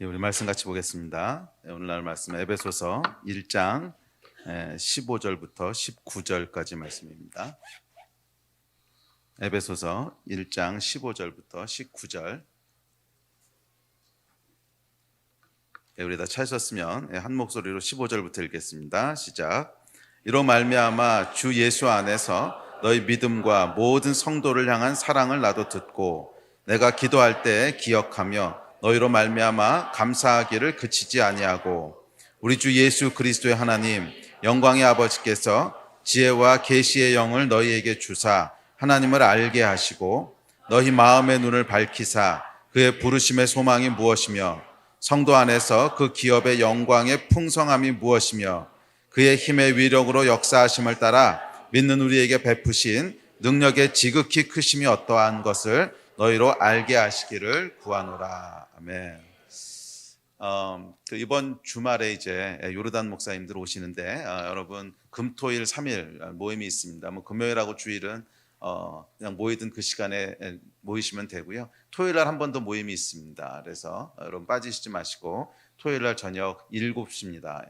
우리 말씀 같이 보겠습니다. 오늘날 말씀 에베소서 1장 15절부터 19절까지 말씀입니다. 에베소서 1장 15절부터 19절. 우리 다 찾으셨으면 한 목소리로 15절부터 읽겠습니다. 시작. 이로 말미암아 주 예수 안에서 너희 믿음과 모든 성도를 향한 사랑을 나도 듣고 내가 기도할 때 기억하며 너희로 말미암아 감사하기를 그치지 아니하고 우리 주 예수 그리스도의 하나님 영광의 아버지께서 지혜와 계시의 영을 너희에게 주사 하나님을 알게 하시고 너희 마음의 눈을 밝히사 그의 부르심의 소망이 무엇이며 성도 안에서 그 기업의 영광의 풍성함이 무엇이며 그의 힘의 위력으로 역사하심을 따라 믿는 우리에게 베푸신 능력의 지극히 크심이 어떠한 것을 너희로 알게 하시기를 구하노라. 아멘. 이번 주말에 이제 요르단 목사님들 오시는데 여러분 금토일 3일 모임이 있습니다. 금요일하고 주일은 그냥 모이든 그 시간에 모이시면 되고요. 토요일 날 한 번 더 모임이 있습니다. 그래서 여러분 빠지시지 마시고 토요일 날 저녁 7시입니다.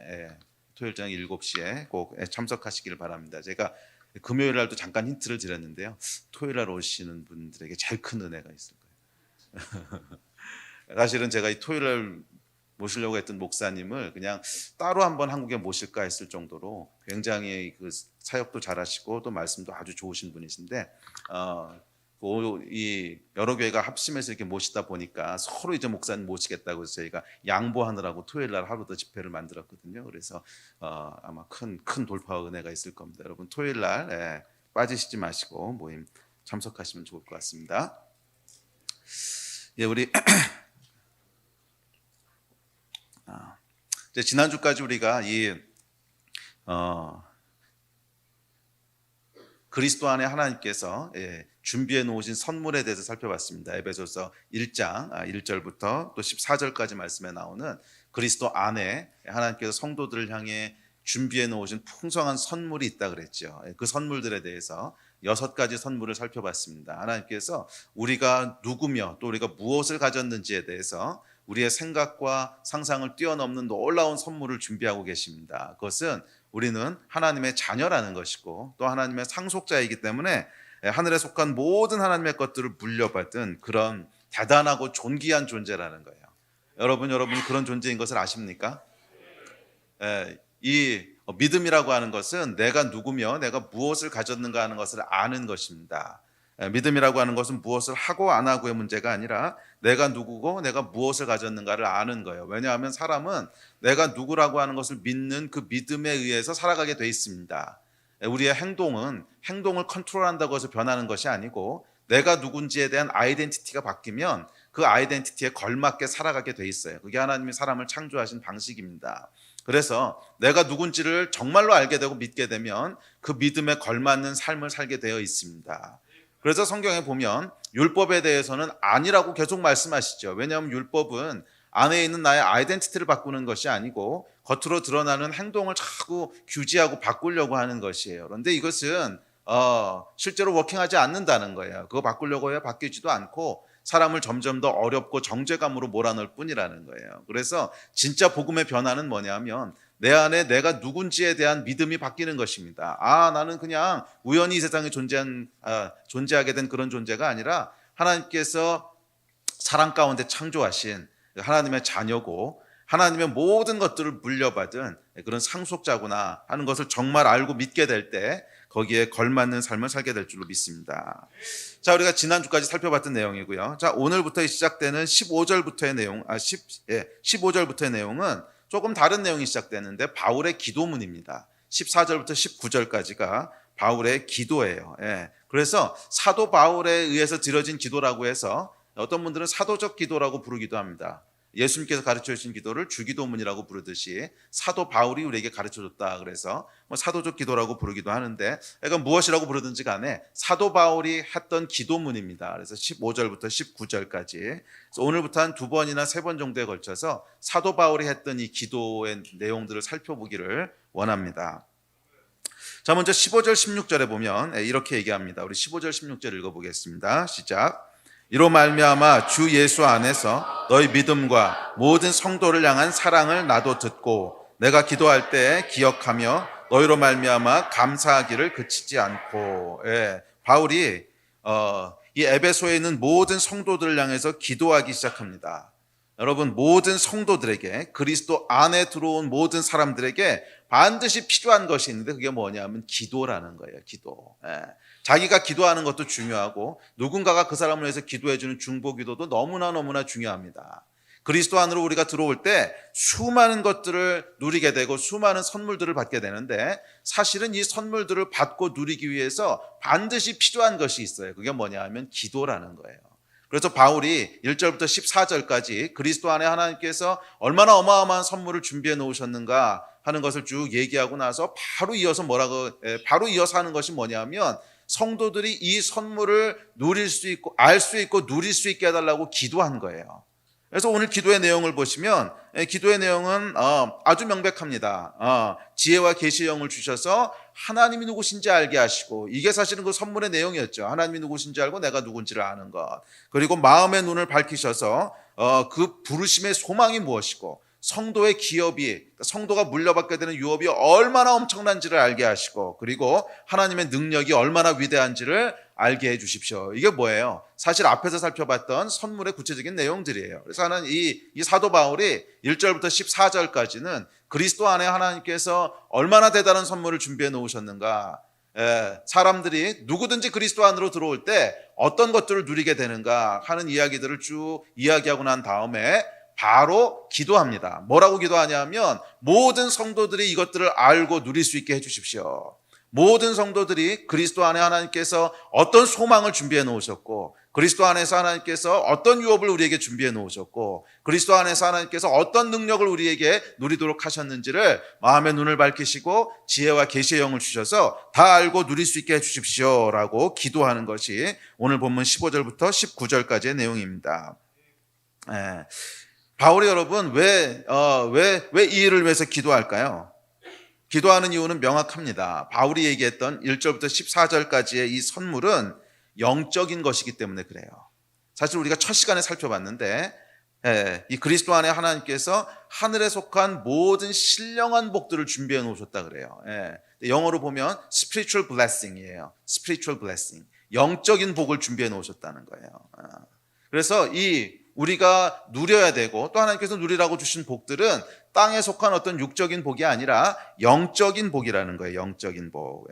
토요일 저녁 7시에 꼭 참석하시길 바랍니다. 제가 금요일 날도 잠깐 힌트를 드렸는데요. 토요일 날 오시는 분들에게 제일 큰 은혜가 있을 거예요. 사실은 제가 이 토요일 날 모시려고 했던 목사님을 그냥 따로 한번 한국에 모실까 했을 정도로 굉장히 그 사역도 잘하시고 또 말씀도 아주 좋으신 분이신데 이 여러 교회가 합심해서 이렇게 모시다 보니까 서로 이제 목사님 모시겠다고 해서 저희가 양보하느라고 토요일 날 하루 더 집회를 만들었거든요. 그래서 아마 큰 돌파와 은혜가 있을 겁니다. 여러분 토요일 날 빠지시지 마시고 모임 참석하시면 좋을 것 같습니다. 우리 지난주까지 우리가 이 그리스도 안에 하나님께서 준비해 놓으신 선물에 대해서 살펴봤습니다. 에베소서 1장 1절부터 또 14절까지 말씀에 나오는 그리스도 안에 하나님께서 성도들을 향해 준비해 놓으신 풍성한 선물이 있다 그랬죠. 그 선물들에 대해서 6가지 선물을 살펴봤습니다. 하나님께서 우리가 누구며 또 우리가 무엇을 가졌는지에 대해서 우리의 생각과 상상을 뛰어넘는 놀라운 선물을 준비하고 계십니다. 그것은 우리는 하나님의 자녀라는 것이고 또 하나님의 상속자이기 때문에 하늘에 속한 모든 하나님의 것들을 물려받은 그런 대단하고 존귀한 존재라는 거예요. 여러분 그런 존재인 것을 아십니까? 이 믿음이라고 하는 것은 내가 누구며 내가 무엇을 가졌는가 하는 것을 아는 것입니다. 믿음이라고 하는 것은 무엇을 하고 안 하고의 문제가 아니라 내가 누구고 내가 무엇을 가졌는가를 아는 거예요. 왜냐하면 사람은 내가 누구라고 하는 것을 믿는 그 믿음에 의해서 살아가게 돼 있습니다. 우리의 행동을 컨트롤한다고 해서 변하는 것이 아니고 내가 누군지에 대한 아이덴티티가 바뀌면 그 아이덴티티에 걸맞게 살아가게 돼 있어요. 그게 하나님이 사람을 창조하신 방식입니다. 그래서 내가 누군지를 정말로 알게 되고 믿게 되면 그 믿음에 걸맞는 삶을 살게 되어 있습니다. 그래서 성경에 보면 율법에 대해서는 아니라고 계속 말씀하시죠. 왜냐하면 율법은 안에 있는 나의 아이덴티티를 바꾸는 것이 아니고 겉으로 드러나는 행동을 자꾸 규제하고 바꾸려고 하는 것이에요. 그런데 이것은 실제로 워킹하지 않는다는 거예요. 그거 바꾸려고 해야 바뀌지도 않고 사람을 점점 더 어렵고 정죄감으로 몰아넣을 뿐이라는 거예요. 그래서 진짜 복음의 변화는 뭐냐면 내 안에 내가 누군지에 대한 믿음이 바뀌는 것입니다. 나는 그냥 우연히 이 세상에 존재하게 된 그런 존재가 아니라 하나님께서 사랑 가운데 창조하신 하나님의 자녀고 하나님의 모든 것들을 물려받은 그런 상속자구나 하는 것을 정말 알고 믿게 될 때 거기에 걸맞는 삶을 살게 될 줄로 믿습니다. 자, 우리가 지난주까지 살펴봤던 내용이고요. 자, 오늘부터 시작되는 15절부터의 내용, 15절부터의 내용은 조금 다른 내용이 시작되는데 바울의 기도문입니다. 14절부터 19절까지가 바울의 기도예요. 그래서 사도 바울에 의해서 드려진 기도라고 해서 어떤 분들은 사도적 기도라고 부르기도 합니다. 예수님께서 가르쳐 주신 기도를 주기도문이라고 부르듯이 사도 바울이 우리에게 가르쳐줬다 그래서 사도적 기도라고 부르기도 하는데 이건 무엇이라고 부르든지 간에 사도 바울이 했던 기도문입니다. 그래서 15절부터 19절까지 그래서 오늘부터 한 2번이나 3번 정도에 걸쳐서 사도 바울이 했던 이 기도의 내용들을 살펴보기를 원합니다. 자, 먼저 15절 16절에 보면 이렇게 얘기합니다. 우리 15절 16절 읽어보겠습니다. 시작. 이로 말미암아 주 예수 안에서 너희 믿음과 모든 성도를 향한 사랑을 나도 듣고 내가 기도할 때 기억하며 너희로 말미암아 감사하기를 그치지 않고. 예, 바울이 이 에베소에 있는 모든 성도들을 향해서 기도하기 시작합니다. 여러분, 모든 성도들에게, 그리스도 안에 들어온 모든 사람들에게 반드시 필요한 것이 있는데 그게 뭐냐면 기도라는 거예요. 기도. 예. 자기가 기도하는 것도 중요하고 누군가가 그 사람을 위해서 기도해주는 중보기도도 너무나 중요합니다. 그리스도 안으로 우리가 들어올 때 수많은 것들을 누리게 되고 수많은 선물들을 받게 되는데 사실은 이 선물들을 받고 누리기 위해서 반드시 필요한 것이 있어요. 그게 뭐냐 하면 기도라는 거예요. 그래서 바울이 1절부터 14절까지 그리스도 안에 하나님께서 얼마나 어마어마한 선물을 준비해 놓으셨는가 하는 것을 쭉 얘기하고 나서 바로 이어서 하는 것이 뭐냐면 성도들이 이 선물을 누릴 수 있고 알 수 있고 누릴 수 있게 해달라고 기도한 거예요. 그래서 오늘 기도의 내용을 보시면 기도의 내용은 아주 명백합니다. 지혜와 계시의 영을 주셔서 하나님이 누구신지 알게 하시고, 이게 사실은 그 선물의 내용이었죠. 하나님이 누구신지 알고 내가 누군지를 아는 것. 그리고 마음의 눈을 밝히셔서 그 부르심의 소망이 무엇이고 성도의 기업이, 성도가 물려받게 되는 유업이 얼마나 엄청난지를 알게 하시고, 그리고 하나님의 능력이 얼마나 위대한지를 알게 해 주십시오. 이게 뭐예요? 사실 앞에서 살펴봤던 선물의 구체적인 내용들이에요. 그래서 하는 이 사도 바울이 1절부터 14절까지는 그리스도 안에 하나님께서 얼마나 대단한 선물을 준비해 놓으셨는가, 사람들이 누구든지 그리스도 안으로 들어올 때 어떤 것들을 누리게 되는가 하는 이야기들을 쭉 이야기하고 난 다음에 바로 기도합니다. 뭐라고 기도하냐면 모든 성도들이 이것들을 알고 누릴 수 있게 해주십시오. 모든 성도들이 그리스도 안에 하나님께서 어떤 소망을 준비해 놓으셨고, 그리스도 안에서 하나님께서 어떤 유업을 우리에게 준비해 놓으셨고, 그리스도 안에서 하나님께서 어떤 능력을 우리에게 누리도록 하셨는지를 마음의 눈을 밝히시고 지혜와 계시의 영을 주셔서 다 알고 누릴 수 있게 해주십시오 라고 기도하는 것이 오늘 본문 15절부터 19절까지의 내용입니다. 바울이 여러분 왜 이 일을 위해서 기도할까요? 기도하는 이유는 명확합니다. 바울이 얘기했던 1절부터 14절까지의 이 선물은 영적인 것이기 때문에 그래요. 사실 우리가 첫 시간에 살펴봤는데 이 그리스도 안에 하나님께서 하늘에 속한 모든 신령한 복들을 준비해 놓으셨다 그래요. 영어로 보면 spiritual blessing이에요. spiritual blessing. 영적인 복을 준비해 놓으셨다는 거예요. 그래서 우리가 누려야 되고 또 하나님께서 누리라고 주신 복들은 땅에 속한 어떤 육적인 복이 아니라 영적인 복이라는 거예요. 영적인 복.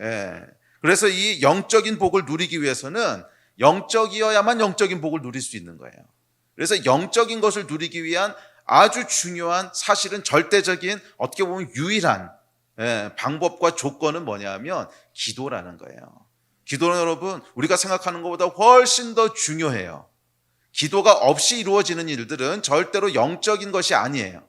그래서 이 영적인 복을 누리기 위해서는 영적이어야만 영적인 복을 누릴 수 있는 거예요. 그래서 영적인 것을 누리기 위한 아주 중요한, 사실은 절대적인, 어떻게 보면 유일한 방법과 조건은 뭐냐면 기도라는 거예요. 기도는 여러분 우리가 생각하는 것보다 훨씬 더 중요해요. 기도가 없이 이루어지는 일들은 절대로 영적인 것이 아니에요.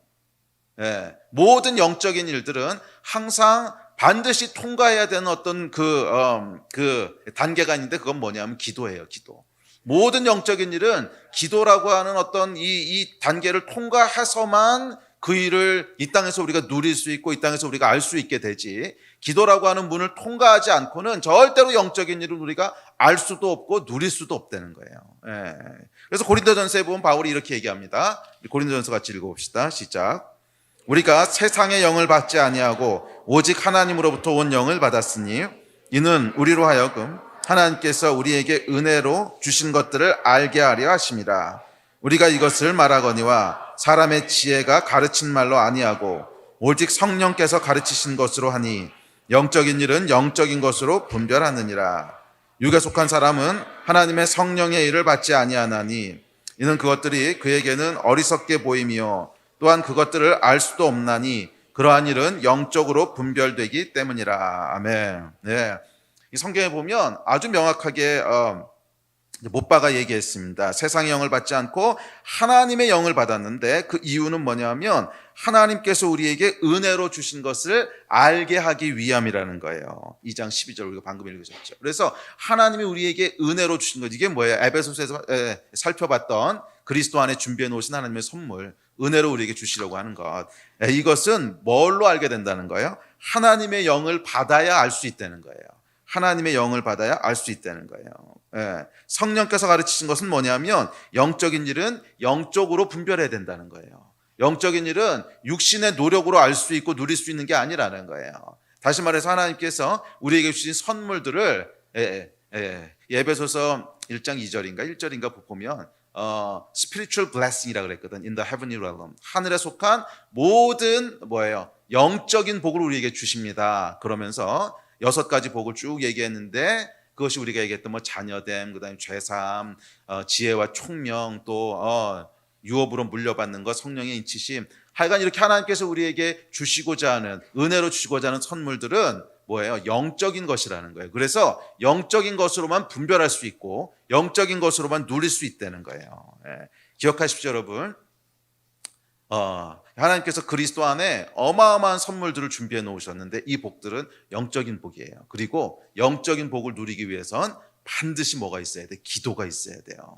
모든 영적인 일들은 항상 반드시 통과해야 되는 어떤 그 단계가 있는데 그건 뭐냐면 기도예요. 기도. 모든 영적인 일은 기도라고 하는 어떤 이 단계를 통과해서만 그 일을 이 땅에서 우리가 누릴 수 있고 이 땅에서 우리가 알 수 있게 되지, 기도라고 하는 문을 통과하지 않고는 절대로 영적인 일을 우리가 알 수도 없고 누릴 수도 없다는 거예요. 그래서 고린도전서에 보면 바울이 이렇게 얘기합니다. 고린도전서 같이 읽어봅시다. 시작. 우리가 세상의 영을 받지 아니하고 오직 하나님으로부터 온 영을 받았으니 이는 우리로 하여금 하나님께서 우리에게 은혜로 주신 것들을 알게 하려 하심이라. 우리가 이것을 말하거니와 사람의 지혜가 가르친 말로 아니하고 오직 성령께서 가르치신 것으로 하니 영적인 일은 영적인 것으로 분별하느니라. 육에 속한 사람은 하나님의 성령의 일을 받지 아니하나니 이는 그것들이 그에게는 어리석게 보임이요 또한 그것들을 알 수도 없나니 그러한 일은 영적으로 분별되기 때문이라. 아멘. 이 성경에 보면 아주 명확하게 못바가 얘기했습니다. 세상의 영을 받지 않고 하나님의 영을 받았는데 그 이유는 뭐냐면 하나님께서 우리에게 은혜로 주신 것을 알게 하기 위함이라는 거예요. 2장 12절 우리가 방금 읽으셨죠. 그래서 하나님이 우리에게 은혜로 주신 것, 이게 뭐예요? 에베소서에서 살펴봤던 그리스도 안에 준비해 놓으신 하나님의 선물, 은혜로 우리에게 주시려고 하는 것. 이것은 뭘로 알게 된다는 거예요? 하나님의 영을 받아야 알 수 있다는 거예요. 하나님의 영을 받아야 알 수 있다는 거예요. 예. 성령께서 가르치신 것은 뭐냐면 영적인 일은 영적으로 분별해야 된다는 거예요. 영적인 일은 육신의 노력으로 알 수 있고 누릴 수 있는 게 아니라는 거예요. 다시 말해서 하나님께서 우리에게 주신 선물들을 에베소서 1장 2절인가 1절인가 보면 spiritual blessing이라고 그랬거든. In the heavenly realm. 하늘에 속한 모든 영적인 복을 우리에게 주십니다. 그러면서 6가지 복을 쭉 얘기했는데 그것이 우리가 얘기했던 자녀됨, 그다음에 죄사함, 지혜와 총명, 또 유업으로 물려받는 것, 성령의 인치심. 하여간 이렇게 하나님께서 우리에게 주시고자 하는, 은혜로 주시고자 하는 선물들은 영적인 것이라는 거예요. 그래서 영적인 것으로만 분별할 수 있고 영적인 것으로만 누릴 수 있다는 거예요. 기억하십시오, 여러분. 하나님께서 그리스도 안에 어마어마한 선물들을 준비해 놓으셨는데 이 복들은 영적인 복이에요. 그리고 영적인 복을 누리기 위해선 반드시 뭐가 있어야 돼? 기도가 있어야 돼요.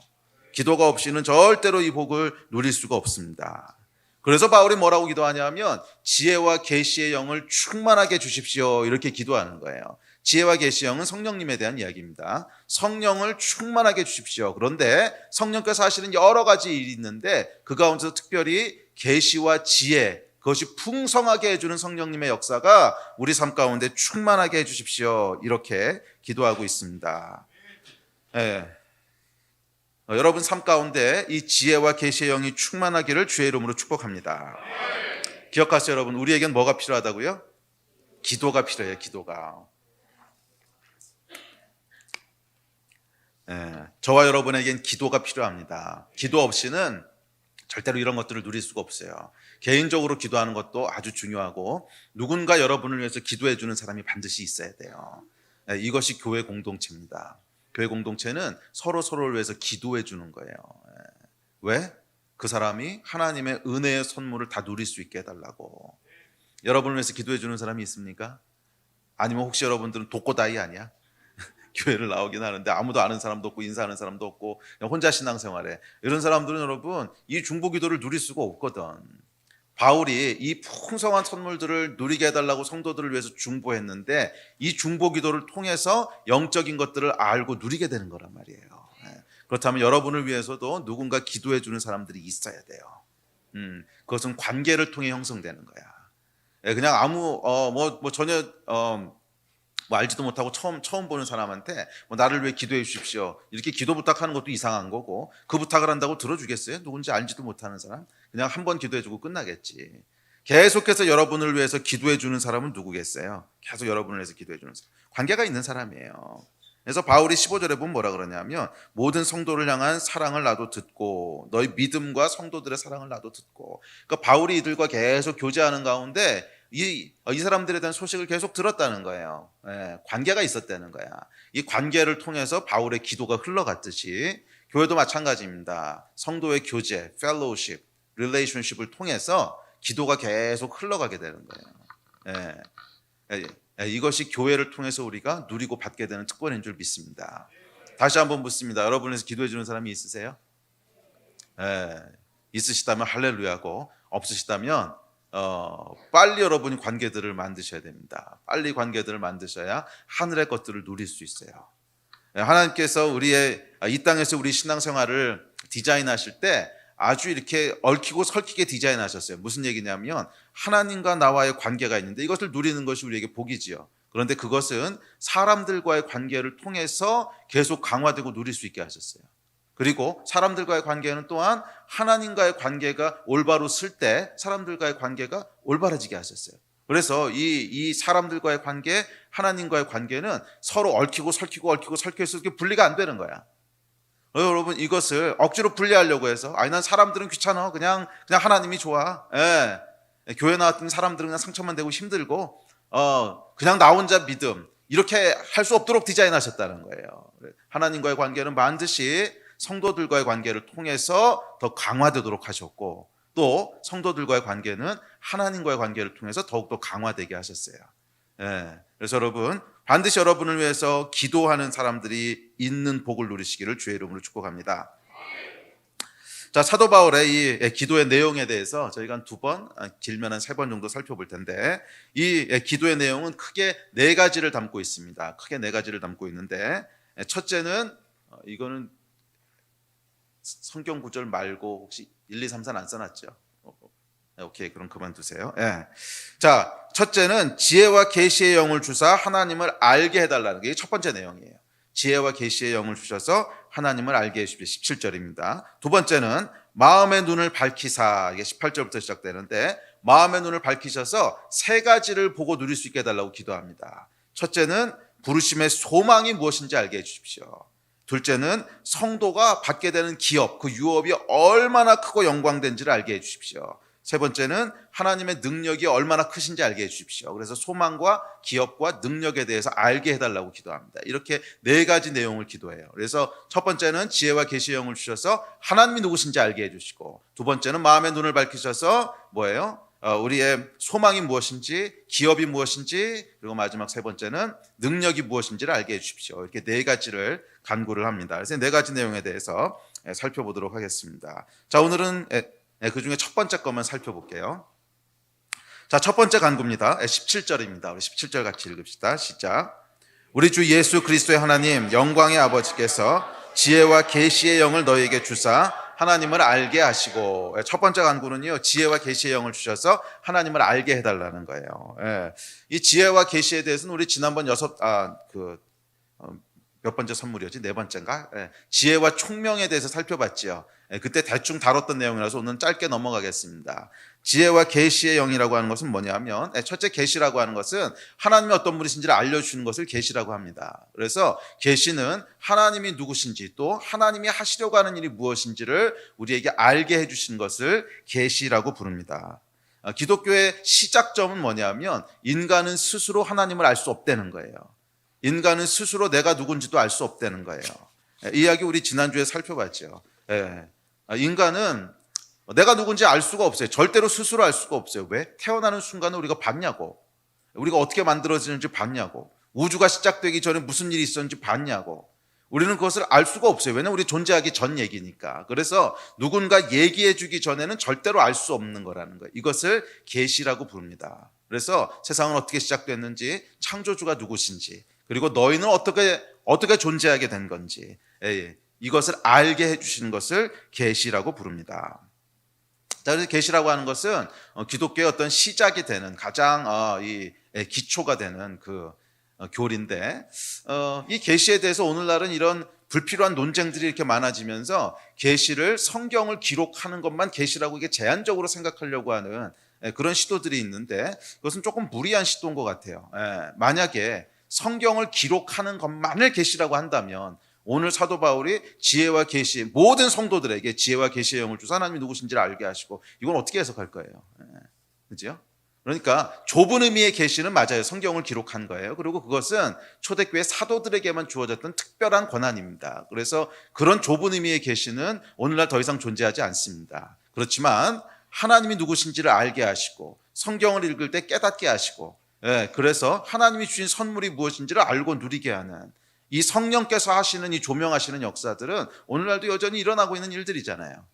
기도가 없이는 절대로 이 복을 누릴 수가 없습니다. 그래서 바울이 뭐라고 기도하냐면 지혜와 계시의 영을 충만하게 주십시오, 이렇게 기도하는 거예요. 지혜와 계시의 영은 성령님에 대한 이야기입니다. 성령을 충만하게 주십시오. 그런데 성령께서 하시는 여러 가지 일이 있는데 그 가운데서 특별히 계시와 지혜, 그것이 풍성하게 해주는 성령님의 역사가 우리 삶 가운데 충만하게 해주십시오, 이렇게 기도하고 있습니다. 여러분 삶 가운데 이 지혜와 계시의 영이 충만하기를 주의 이름으로 축복합니다. 기억하세요, 여러분. 우리에겐 뭐가 필요하다고요? 기도가 필요해요. 기도가. 저와 여러분에겐 기도가 필요합니다. 기도 없이는 절대로 이런 것들을 누릴 수가 없어요. 개인적으로 기도하는 것도 아주 중요하고 누군가 여러분을 위해서 기도해 주는 사람이 반드시 있어야 돼요. 이것이 교회 공동체입니다. 교회 공동체는 서로를 위해서 기도해 주는 거예요. 왜? 그 사람이 하나님의 은혜의 선물을 다 누릴 수 있게 해달라고. 여러분을 위해서 기도해 주는 사람이 있습니까? 아니면 혹시 여러분들은 독고다이 아니야? 교회를 나오긴 하는데 아무도 아는 사람도 없고 인사하는 사람도 없고 그냥 혼자 신앙생활해. 이런 사람들은 여러분 이 중보기도를 누릴 수가 없거든. 바울이 이 풍성한 선물들을 누리게 해달라고 성도들을 위해서 중보했는데 이 중보기도를 통해서 영적인 것들을 알고 누리게 되는 거란 말이에요. 그렇다면 여러분을 위해서도 누군가 기도해 주는 사람들이 있어야 돼요. 그것은 관계를 통해 형성되는 거야. 그냥 아무 전혀 알지도 못하고 처음 보는 사람한테 나를 위해 기도해 주십시오, 이렇게 기도 부탁하는 것도 이상한 거고, 그 부탁을 한다고 들어주겠어요? 누군지 알지도 못하는 사람? 그냥 한 번 기도해 주고 끝나겠지. 계속해서 여러분을 위해서 기도해 주는 사람은 누구겠어요? 계속 여러분을 위해서 기도해 주는 사람, 관계가 있는 사람이에요. 그래서 바울이 15절에 보면 뭐라 그러냐면 모든 성도를 향한 사랑을 나도 듣고 너희 믿음과 성도들의 사랑을 나도 듣고. 그러니까 바울이 이들과 계속 교제하는 가운데 이 사람들에 대한 소식을 계속 들었다는 거예요. 관계가 있었다는 거야. 이 관계를 통해서 바울의 기도가 흘러갔듯이 교회도 마찬가지입니다. 성도의 교제, fellowship, relationship을 통해서 기도가 계속 흘러가게 되는 거예요. 이것이 교회를 통해서 우리가 누리고 받게 되는 특권인 줄 믿습니다. 다시 한번 묻습니다. 여러분에서 기도해 주는 사람이 있으세요? 있으시다면 할렐루야고, 없으시다면 빨리 여러분이 관계들을 만드셔야 됩니다. 빨리 관계들을 만드셔야 하늘의 것들을 누릴 수 있어요. 하나님께서 이 땅에서 우리 신앙생활을 디자인하실 때 아주 이렇게 얽히고 설키게 디자인하셨어요. 무슨 얘기냐면 하나님과 나와의 관계가 있는데 이것을 누리는 것이 우리에게 복이지요. 그런데 그것은 사람들과의 관계를 통해서 계속 강화되고 누릴 수 있게 하셨어요. 그리고 사람들과의 관계는 또한 하나님과의 관계가 올바로 쓸 때 사람들과의 관계가 올바라지게 하셨어요. 그래서 이 사람들과의 관계, 하나님과의 관계는 서로 얽히고 설키고 해서 분리가 안 되는 거야. 여러분 이것을 억지로 분리하려고 해서 난 사람들은 귀찮아, 그냥 하나님이 좋아, 교회 나왔더니 사람들은 그냥 상처만 되고 힘들고 그냥 나 혼자 믿음, 이렇게 할 수 없도록 디자인하셨다는 거예요. 하나님과의 관계는 반드시 성도들과의 관계를 통해서 더 강화되도록 하셨고, 또 성도들과의 관계는 하나님과의 관계를 통해서 더욱더 강화되게 하셨어요. 그래서 여러분 반드시 여러분을 위해서 기도하는 사람들이 있는 복을 누리시기를 주의 이름으로 축복합니다. 자, 사도 바울의 이 기도의 내용에 대해서 저희가 한 2번, 길면 한 3번 정도 살펴볼 텐데, 이 기도의 내용은 크게 4가지를 담고 있습니다. 크게 4가지를 담고 있는데, 첫째는 이거는 성경 구절 말고 혹시 1, 2, 3, 4 안 써놨죠? 오케이, 그럼 그만두세요. 예. 자, 첫째는 지혜와 계시의 영을 주사 하나님을 알게 해달라는 게 첫 번째 내용이에요. 지혜와 계시의 영을 주셔서 하나님을 알게 해주십시오. 17절입니다. 두 번째는 마음의 눈을 밝히사, 이게 18절부터 시작되는데, 마음의 눈을 밝히셔서 3가지를 보고 누릴 수 있게 해달라고 기도합니다. 첫째는 부르심의 소망이 무엇인지 알게 해주십시오. 둘째는 성도가 받게 되는 기업, 그 유업이 얼마나 크고 영광된지를 알게 해주십시오. 세 번째는 하나님의 능력이 얼마나 크신지 알게 해주십시오. 그래서 소망과 기업과 능력에 대해서 알게 해달라고 기도합니다. 이렇게 4가지 내용을 기도해요. 그래서 첫 번째는 지혜와 계시의 영을 주셔서 하나님이 누구신지 알게 해주시고, 두 번째는 마음의 눈을 밝히셔서 뭐예요? 우리의 소망이 무엇인지, 기업이 무엇인지, 그리고 마지막 3번째는 능력이 무엇인지를 알게 해주십시오. 이렇게 4가지를 간구를 합니다. 그래서 4가지 내용에 대해서 살펴보도록 하겠습니다. 자, 오늘은 그 중에 첫 번째 것만 살펴볼게요. 자, 첫 번째 간구입니다. 17절입니다. 우리 17절 같이 읽읍시다. 시작. 우리 주 예수 그리스도의 하나님, 영광의 아버지께서 지혜와 계시의 영을 너희에게 주사 하나님을 알게 하시고, 첫 번째 간구는요, 지혜와 계시의 영을 주셔서 하나님을 알게 해달라는 거예요. 이 지혜와 계시에 대해서는 우리 지난번 몇 번째 선물이었지? 4번째인가? 지혜와 총명에 대해서 살펴봤지요. 그때 대충 다뤘던 내용이라서 오늘 짧게 넘어가겠습니다. 지혜와 계시의 영이라고 하는 것은 뭐냐면, 첫째 계시라고 하는 것은 하나님이 어떤 분이신지를 알려주시는 것을 계시라고 합니다. 그래서 계시는 하나님이 누구신지, 또 하나님이 하시려고 하는 일이 무엇인지를 우리에게 알게 해주시는 것을 계시라고 부릅니다. 기독교의 시작점은 뭐냐면, 인간은 스스로 하나님을 알 수 없다는 거예요. 인간은 스스로 내가 누군지도 알 수 없다는 거예요. 이 이야기 우리 지난주에 살펴봤죠. 인간은 내가 누군지 알 수가 없어요. 절대로 스스로 알 수가 없어요. 왜? 태어나는 순간에 우리가 봤냐고. 우리가 어떻게 만들어지는지 봤냐고. 우주가 시작되기 전에 무슨 일이 있었는지 봤냐고. 우리는 그것을 알 수가 없어요. 왜냐하면 우리 존재하기 전 얘기니까. 그래서 누군가 얘기해 주기 전에는 절대로 알 수 없는 거라는 거예요. 이것을 계시라고 부릅니다. 그래서 세상은 어떻게 시작됐는지, 창조주가 누구신지, 그리고 너희는 어떻게 존재하게 된 건지, 이것을 알게 해주시는 것을 계시라고 부릅니다. 자, 그래서 계시라고 하는 것은 기독교의 어떤 시작이 되는 가장 기초가 되는 그 교리인데, 이 계시에 대해서 오늘날은 이런 불필요한 논쟁들이 이렇게 많아지면서 계시를, 성경을 기록하는 것만 계시라고 이게 제한적으로 생각하려고 하는 그런 시도들이 있는데, 그것은 조금 무리한 시도인 것 같아요. 만약에 성경을 기록하는 것만을 계시라고 한다면 오늘 사도 바울이 지혜와 계시, 모든 성도들에게 지혜와 계시의 영을 주사 하나님이 누구신지를 알게 하시고, 이건 어떻게 해석할 거예요? 그죠? 그러니까 좁은 의미의 계시는 맞아요. 성경을 기록한 거예요. 그리고 그것은 초대교회 사도들에게만 주어졌던 특별한 권한입니다. 그래서 그런 좁은 의미의 계시는 오늘날 더 이상 존재하지 않습니다. 그렇지만 하나님이 누구신지를 알게 하시고, 성경을 읽을 때 깨닫게 하시고, 그래서 하나님이 주신 선물이 무엇인지를 알고 누리게 하는, 이 성령께서 하시는 이 조명하시는 역사들은 오늘날도 여전히 일어나고 있는 일들이잖아요.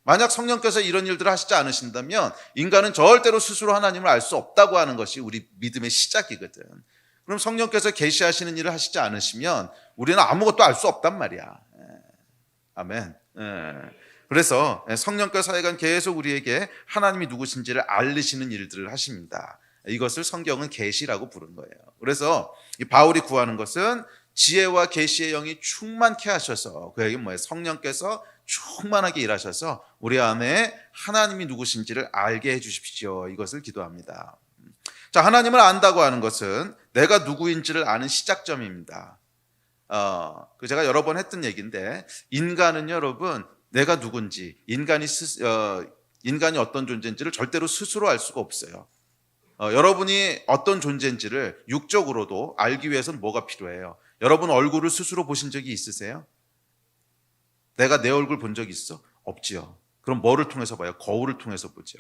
만약 성령께서 이런 일들을 하시지 않으신다면 인간은 절대로 스스로 하나님을 알 수 없다고 하는 것이 우리 믿음의 시작이거든. 그럼 성령께서 계시하시는 일을 하시지 않으시면 우리는 아무것도 알 수 없단 말이야. 아멘. 그래서 성령께서 하여간 계속 우리에게 하나님이 누구신지를 알리시는 일들을 하십니다. 이것을 성경은 계시라고 부른 거예요. 그래서 이 바울이 구하는 것은 지혜와 계시의 영이 충만케 하셔서, 그에게 뭐예요? 성령께서 충만하게 일하셔서 우리 안에 하나님이 누구신지를 알게 해주십시오. 이것을 기도합니다. 자, 하나님을 안다고 하는 것은 내가 누구인지를 아는 시작점입니다. 제가 여러 번 했던 얘기인데, 인간은요, 여러분, 내가 누군지, 인간이 어떤 존재인지를 절대로 스스로 알 수가 없어요. 여러분이 어떤 존재인지를 육적으로도 알기 위해서는 뭐가 필요해요? 여러분 얼굴을 스스로 보신 적이 있으세요? 내가 내 얼굴 본 적 있어? 없지요. 그럼 뭐를 통해서 봐요? 거울을 통해서 보죠.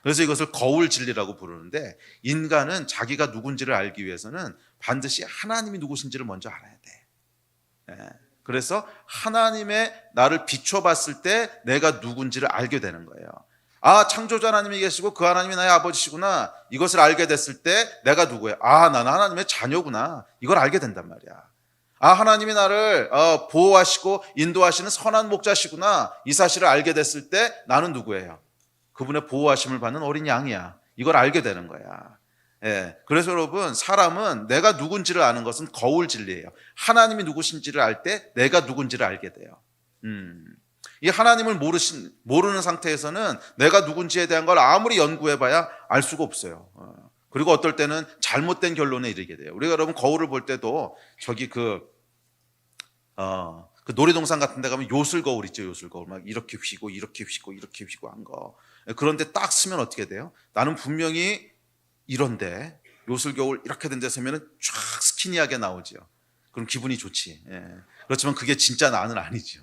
그래서 이것을 거울 진리라고 부르는데, 인간은 자기가 누군지를 알기 위해서는 반드시 하나님이 누구신지를 먼저 알아야 돼. 그래서 하나님의 나를 비춰봤을 때 내가 누군지를 알게 되는 거예요. 아, 창조자 하나님이 계시고 그 하나님이 나의 아버지시구나. 이것을 알게 됐을 때 내가 누구야? 아, 나는 하나님의 자녀구나. 이걸 알게 된단 말이야. 아, 하나님이 나를 보호하시고 인도하시는 선한 목자시구나. 이 사실을 알게 됐을 때 나는 누구예요? 그분의 보호하심을 받는 어린 양이야. 이걸 알게 되는 거야. 예, 그래서 여러분, 사람은 내가 누군지를 아는 것은 거울 진리예요. 하나님이 누구신지를 알 때 내가 누군지를 알게 돼요. 이 하나님을 모르는 상태에서는 내가 누군지에 대한 걸 아무리 연구해봐야 알 수가 없어요. 그리고 어떨 때는 잘못된 결론에 이르게 돼요. 우리가 여러분 거울을 볼 때도 저기 그 놀이동산 같은 데 가면 요술 거울 있죠. 요술 거울 막 이렇게 휘고 이렇게 휘고 이렇게 휘고 한 거. 그런데 딱 쓰면 어떻게 돼요? 나는 분명히 이런데 요술 거울 이렇게 된 데 서면은 쫙 스키니하게 나오죠. 그럼 기분이 좋지. 예. 그렇지만 그게 진짜 나는 아니죠.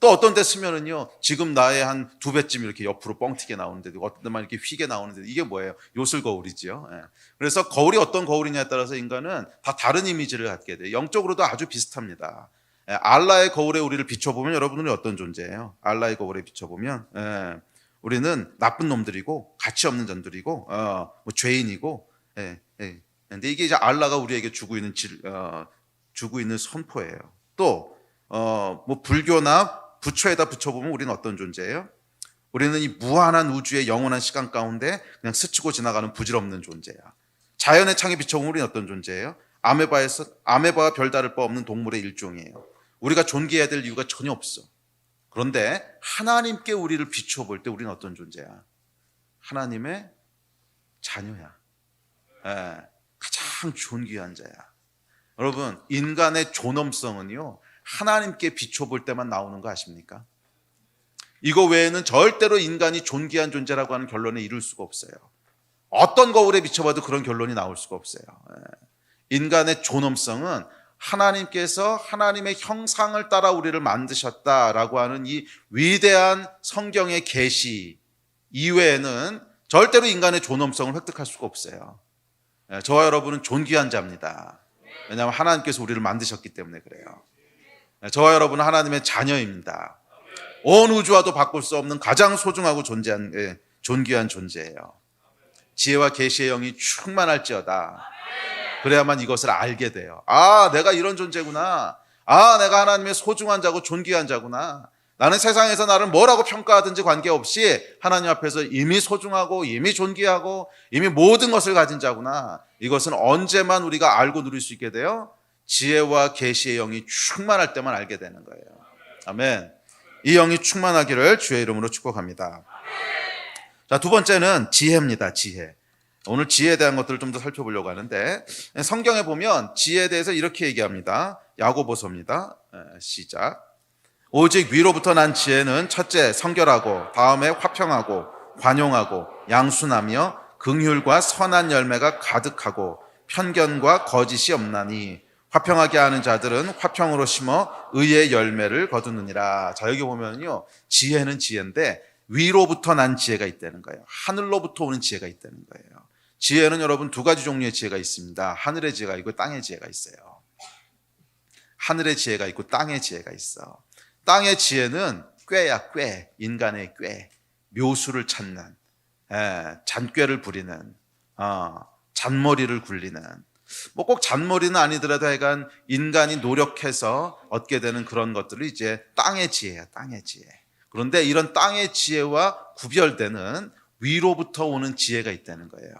또 어떤 데 쓰면은요, 지금 나의 한 2배쯤 이렇게 옆으로 뻥튀게 나오는데, 어떤 데만 이렇게 휘게 나오는데, 이게 뭐예요? 요술 거울이죠. 예. 그래서 거울이 어떤 거울이냐에 따라서 인간은 다 다른 이미지를 갖게 돼요. 영적으로도 아주 비슷합니다. 예. 알라의 거울에 우리를 비춰보면 여러분은 어떤 존재예요? 알라의 거울에 비춰보면, 우리는 나쁜 놈들이고, 가치 없는 전들이고, 뭐 죄인이고, 예. 근데 이게 이제 알라가 우리에게 주고 있는 선포예요. 또, 뭐 불교나 부처에다 붙여보면 우리는 어떤 존재예요? 우리는 이 무한한 우주의 영원한 시간 가운데 그냥 스치고 지나가는 부질없는 존재야. 자연의 창에 비춰보면 우리는 어떤 존재예요? 아메바와 별다를 바 없는 동물의 일종이에요. 우리가 존귀해야 될 이유가 전혀 없어. 그런데 하나님께 우리를 비춰볼 때 우리는 어떤 존재야? 하나님의 자녀야. 예, 가장 존귀한 자야. 여러분, 인간의 존엄성은요, 하나님께 비춰볼 때만 나오는 거 아십니까? 이거 외에는 절대로 인간이 존귀한 존재라고 하는 결론에 이를 수가 없어요. 어떤 거울에 비춰봐도 그런 결론이 나올 수가 없어요. 인간의 존엄성은 하나님께서 하나님의 형상을 따라 우리를 만드셨다라고 하는 이 위대한 성경의 계시 이외에는 절대로 인간의 존엄성을 획득할 수가 없어요. 저와 여러분은 존귀한 자입니다. 왜냐하면 하나님께서 우리를 만드셨기 때문에 그래요. 저와 여러분은 하나님의 자녀입니다. 온 우주와도 바꿀 수 없는 가장 소중하고 존귀한 존재예요. 지혜와 계시의 영이 충만할지어다. 그래야만 이것을 알게 돼요. 아, 내가 이런 존재구나. 아, 내가 하나님의 소중한 자고 존귀한 자구나. 나는 세상에서 나를 뭐라고 평가하든지 관계없이 하나님 앞에서 이미 소중하고 이미 존귀하고 이미 모든 것을 가진 자구나. 이것은 언제만 우리가 알고 누릴 수 있게 돼요? 지혜와 계시의 영이 충만할 때만 알게 되는 거예요. 아멘. 이 영이 충만하기를 주의 이름으로 축복합니다. 자, 두 번째는 지혜입니다. 지혜. 오늘 지혜에 대한 것들을 좀 더 살펴보려고 하는데, 성경에 보면 지혜에 대해서 이렇게 얘기합니다. 야고보서입니다. 시작. 오직 위로부터 난 지혜는 첫째 성결하고, 다음에 화평하고 관용하고 양순하며 긍휼과 선한 열매가 가득하고 편견과 거짓이 없나니 화평하게 하는 자들은 화평으로 심어 의의 열매를 거두느니라. 자, 여기 보면요, 지혜는 지혜인데 위로부터 난 지혜가 있다는 거예요. 하늘로부터 오는 지혜가 있다는 거예요. 지혜는 여러분 두 가지 종류의 지혜가 있습니다. 하늘의 지혜가 있고 땅의 지혜가 있어요. 하늘의 지혜가 있고 땅의 지혜가 있어. 땅의 지혜는 꾀야, 꾀. 인간의 꾀. 묘수를 찾는, 잔꾀를 부리는, 잔머리를 굴리는, 뭐 꼭 잔머리는 아니더라도 하여간 인간이 노력해서 얻게 되는 그런 것들을 이제 땅의 지혜야, 땅의 지혜. 그런데 이런 땅의 지혜와 구별되는 위로부터 오는 지혜가 있다는 거예요.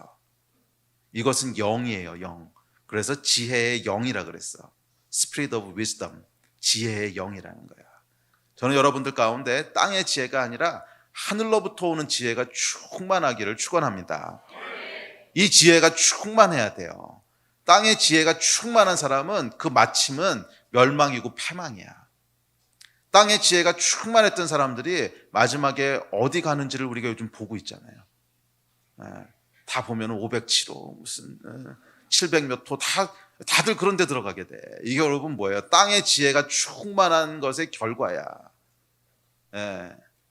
이것은 영이에요, 영. 그래서 지혜의 영이라 그랬어. Spirit of Wisdom, 지혜의 영이라는 거야. 저는 여러분들 가운데 땅의 지혜가 아니라 하늘로부터 오는 지혜가 충만하기를 축원합니다. 이 지혜가 충만해야 돼요. 땅의 지혜가 충만한 사람은 그 마침은 멸망이고 패망이야. 땅의 지혜가 충만했던 사람들이 마지막에 어디 가는지를 우리가 요즘 보고 있잖아요. 다 보면 507호 무슨 700몇 호 다들 그런 데 들어가게 돼. 이게 여러분 뭐예요? 땅의 지혜가 충만한 것의 결과야.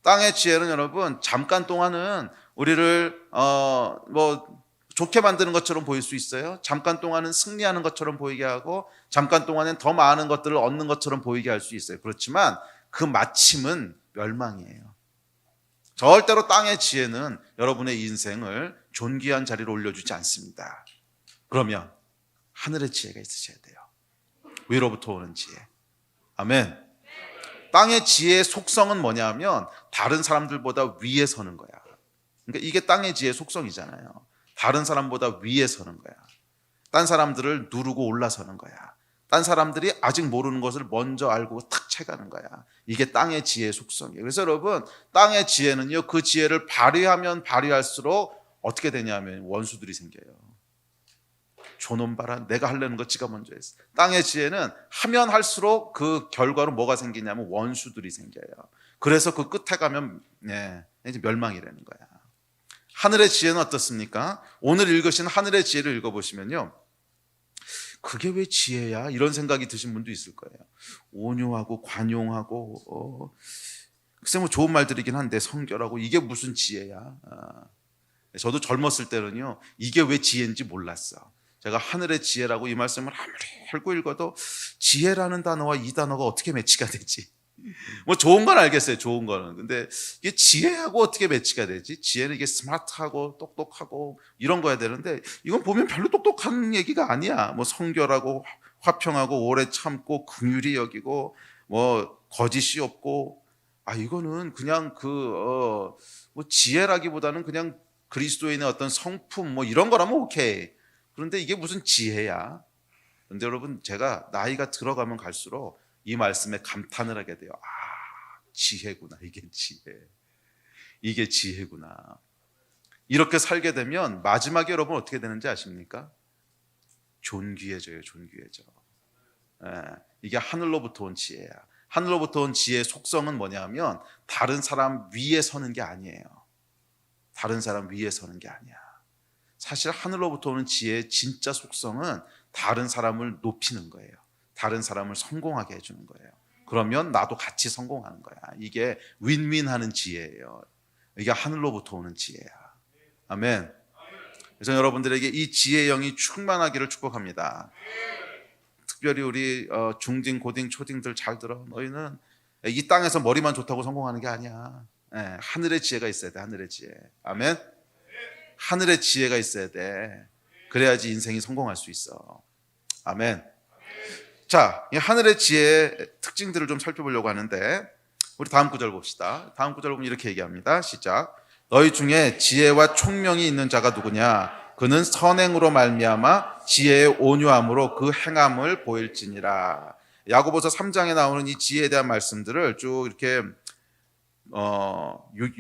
땅의 지혜는 여러분 잠깐 동안은 우리를 뭐 좋게 만드는 것처럼 보일 수 있어요. 잠깐 동안은 승리하는 것처럼 보이게 하고 잠깐 동안은 더 많은 것들을 얻는 것처럼 보이게 할 수 있어요. 그렇지만 그 마침은 멸망이에요. 절대로 땅의 지혜는 여러분의 인생을 존귀한 자리로 올려주지 않습니다. 그러면 하늘의 지혜가 있으셔야 돼요. 위로부터 오는 지혜. 아멘. 땅의 지혜의 속성은 뭐냐면 다른 사람들보다 위에 서는 거야. 그러니까 이게 땅의 지혜의 속성이잖아요. 다른 사람보다 위에 서는 거야. 딴 사람들을 누르고 올라서는 거야. 딴 사람들이 아직 모르는 것을 먼저 알고 탁 채가는 거야. 이게 땅의 지혜의 속성이에요. 그래서 여러분, 땅의 지혜는요, 그 지혜를 발휘하면 발휘할수록 어떻게 되냐면 원수들이 생겨요. 저놈 봐라, 내가 하려는 거 지가 먼저 했어. 땅의 지혜는 하면 할수록 그 결과로 뭐가 생기냐면 원수들이 생겨요. 그래서 그 끝에 가면 이제 멸망이라는 거야. 하늘의 지혜는 어떻습니까? 오늘 읽으신 하늘의 지혜를 읽어보시면요, 그게 왜 지혜야? 이런 생각이 드신 분도 있을 거예요. 온유하고 관용하고 글쎄 뭐 좋은 말들이긴 한데 성결하고 이게 무슨 지혜야? 저도 젊었을 때는요, 이게 왜 지혜인지 몰랐어. 제가 하늘의 지혜라고 이 말씀을 아무리 알고 읽어도 지혜라는 단어와 이 단어가 어떻게 매치가 되지? 뭐 좋은 건 알겠어요, 좋은 거는. 근데 이게 지혜하고 어떻게 매치가 되지? 지혜는 이게 스마트하고 똑똑하고 이런 거야 되는데 이건 보면 별로 똑똑한 얘기가 아니야. 뭐 성결하고 화평하고 오래 참고 긍휼히 여기고 뭐 거짓이 없고, 이거는 그냥 뭐 지혜라기보다는 그냥 그리스도인의 어떤 성품 뭐 이런 거라면 오케이. 그런데 이게 무슨 지혜야? 그런데 여러분, 제가 나이가 들어가면 갈수록 이 말씀에 감탄을 하게 돼요. 지혜구나. 이게 지혜. 이게 지혜구나. 이렇게 살게 되면 마지막에 여러분 어떻게 되는지 아십니까? 존귀해져요. 존귀해져. 이게 하늘로부터 온 지혜야. 하늘로부터 온 지혜의 속성은 뭐냐면 다른 사람 위에 서는 게 아니에요. 다른 사람 위에 서는 게 아니야. 사실 하늘로부터 오는 지혜의 진짜 속성은 다른 사람을 높이는 거예요. 다른 사람을 성공하게 해주는 거예요. 그러면 나도 같이 성공하는 거야. 이게 윈윈하는 지혜예요. 이게 하늘로부터 오는 지혜야. 아멘. 그래서 여러분들에게 이 지혜의 영이 충만하기를 축복합니다. 특별히 우리 중딩, 고딩, 초딩들 잘 들어. 너희는 이 땅에서 머리만 좋다고 성공하는 게 아니야. 하늘의 지혜가 있어야 돼. 하늘의 지혜. 아멘. 하늘의 지혜가 있어야 돼. 그래야지 인생이 성공할 수 있어. 아멘. 자, 이 하늘의 지혜의 특징들을 좀 살펴보려고 하는데 우리 다음 구절 봅시다. 다음 구절 보면 이렇게 얘기합니다. 시작. 너희 중에 지혜와 총명이 있는 자가 누구냐? 그는 선행으로 말미암아 지혜의 온유함으로 그 행함을 보일지니라. 야고보서 3장에 나오는 이 지혜에 대한 말씀들을 쭉 이렇게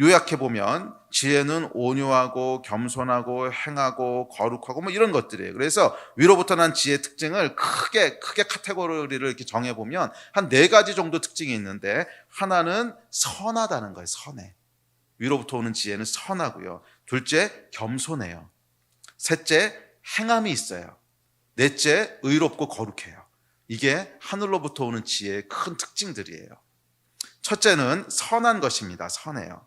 요약해 보면 지혜는 온유하고 겸손하고 행하고 거룩하고 뭐 이런 것들이에요. 그래서 위로부터 난 지혜의 특징을 크게 카테고리를 이렇게 정해 보면 한 4가지 정도 특징이 있는데, 하나는 선하다는 거예요. 선해. 위로부터 오는 지혜는 선하고요. 둘째, 겸손해요. 셋째, 행함이 있어요. 넷째, 의롭고 거룩해요. 이게 하늘로부터 오는 지혜의 큰 특징들이에요. 첫째는 선한 것입니다. 선해요.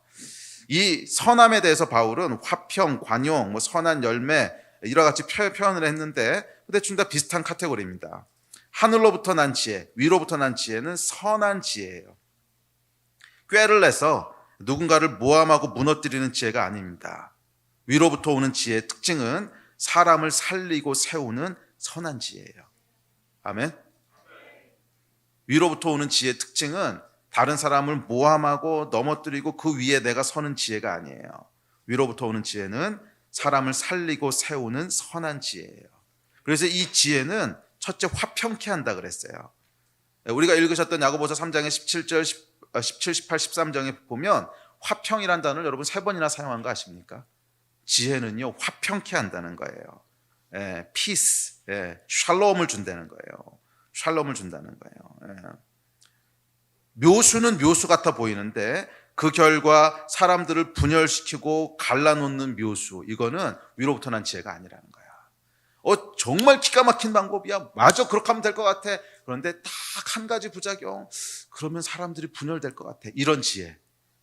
이 선함에 대해서 바울은 화평, 관용, 뭐 선한 열매 이와 같이 표현을 했는데 대충 다 비슷한 카테고리입니다. 하늘로부터 난 지혜, 위로부터 난 지혜는 선한 지혜예요. 꾀를 내서 누군가를 모함하고 무너뜨리는 지혜가 아닙니다. 위로부터 오는 지혜의 특징은 사람을 살리고 세우는 선한 지혜예요. 아멘. 위로부터 오는 지혜의 특징은 다른 사람을 모함하고 넘어뜨리고 그 위에 내가 서는 지혜가 아니에요. 위로부터 오는 지혜는 사람을 살리고 세우는 선한 지혜예요. 그래서 이 지혜는 첫째 화평케 한다 그랬어요. 우리가 읽으셨던 야고보서 3장의 17, 18, 13장에 보면 화평이란 단어를 여러분 3번이나 사용한 거 아십니까? 지혜는요, 화평케 한다는 거예요. 피스, 샬롬을 준다는 거예요. 샬롬을 준다는 거예요. 묘수는 묘수 같아 보이는데 그 결과 사람들을 분열시키고 갈라놓는 묘수, 이거는 위로부터 난 지혜가 아니라는 거야. 정말 기가 막힌 방법이야. 맞아, 그렇게 하면 될 것 같아. 그런데 딱 한 가지 부작용, 그러면 사람들이 분열될 것 같아. 이런 지혜.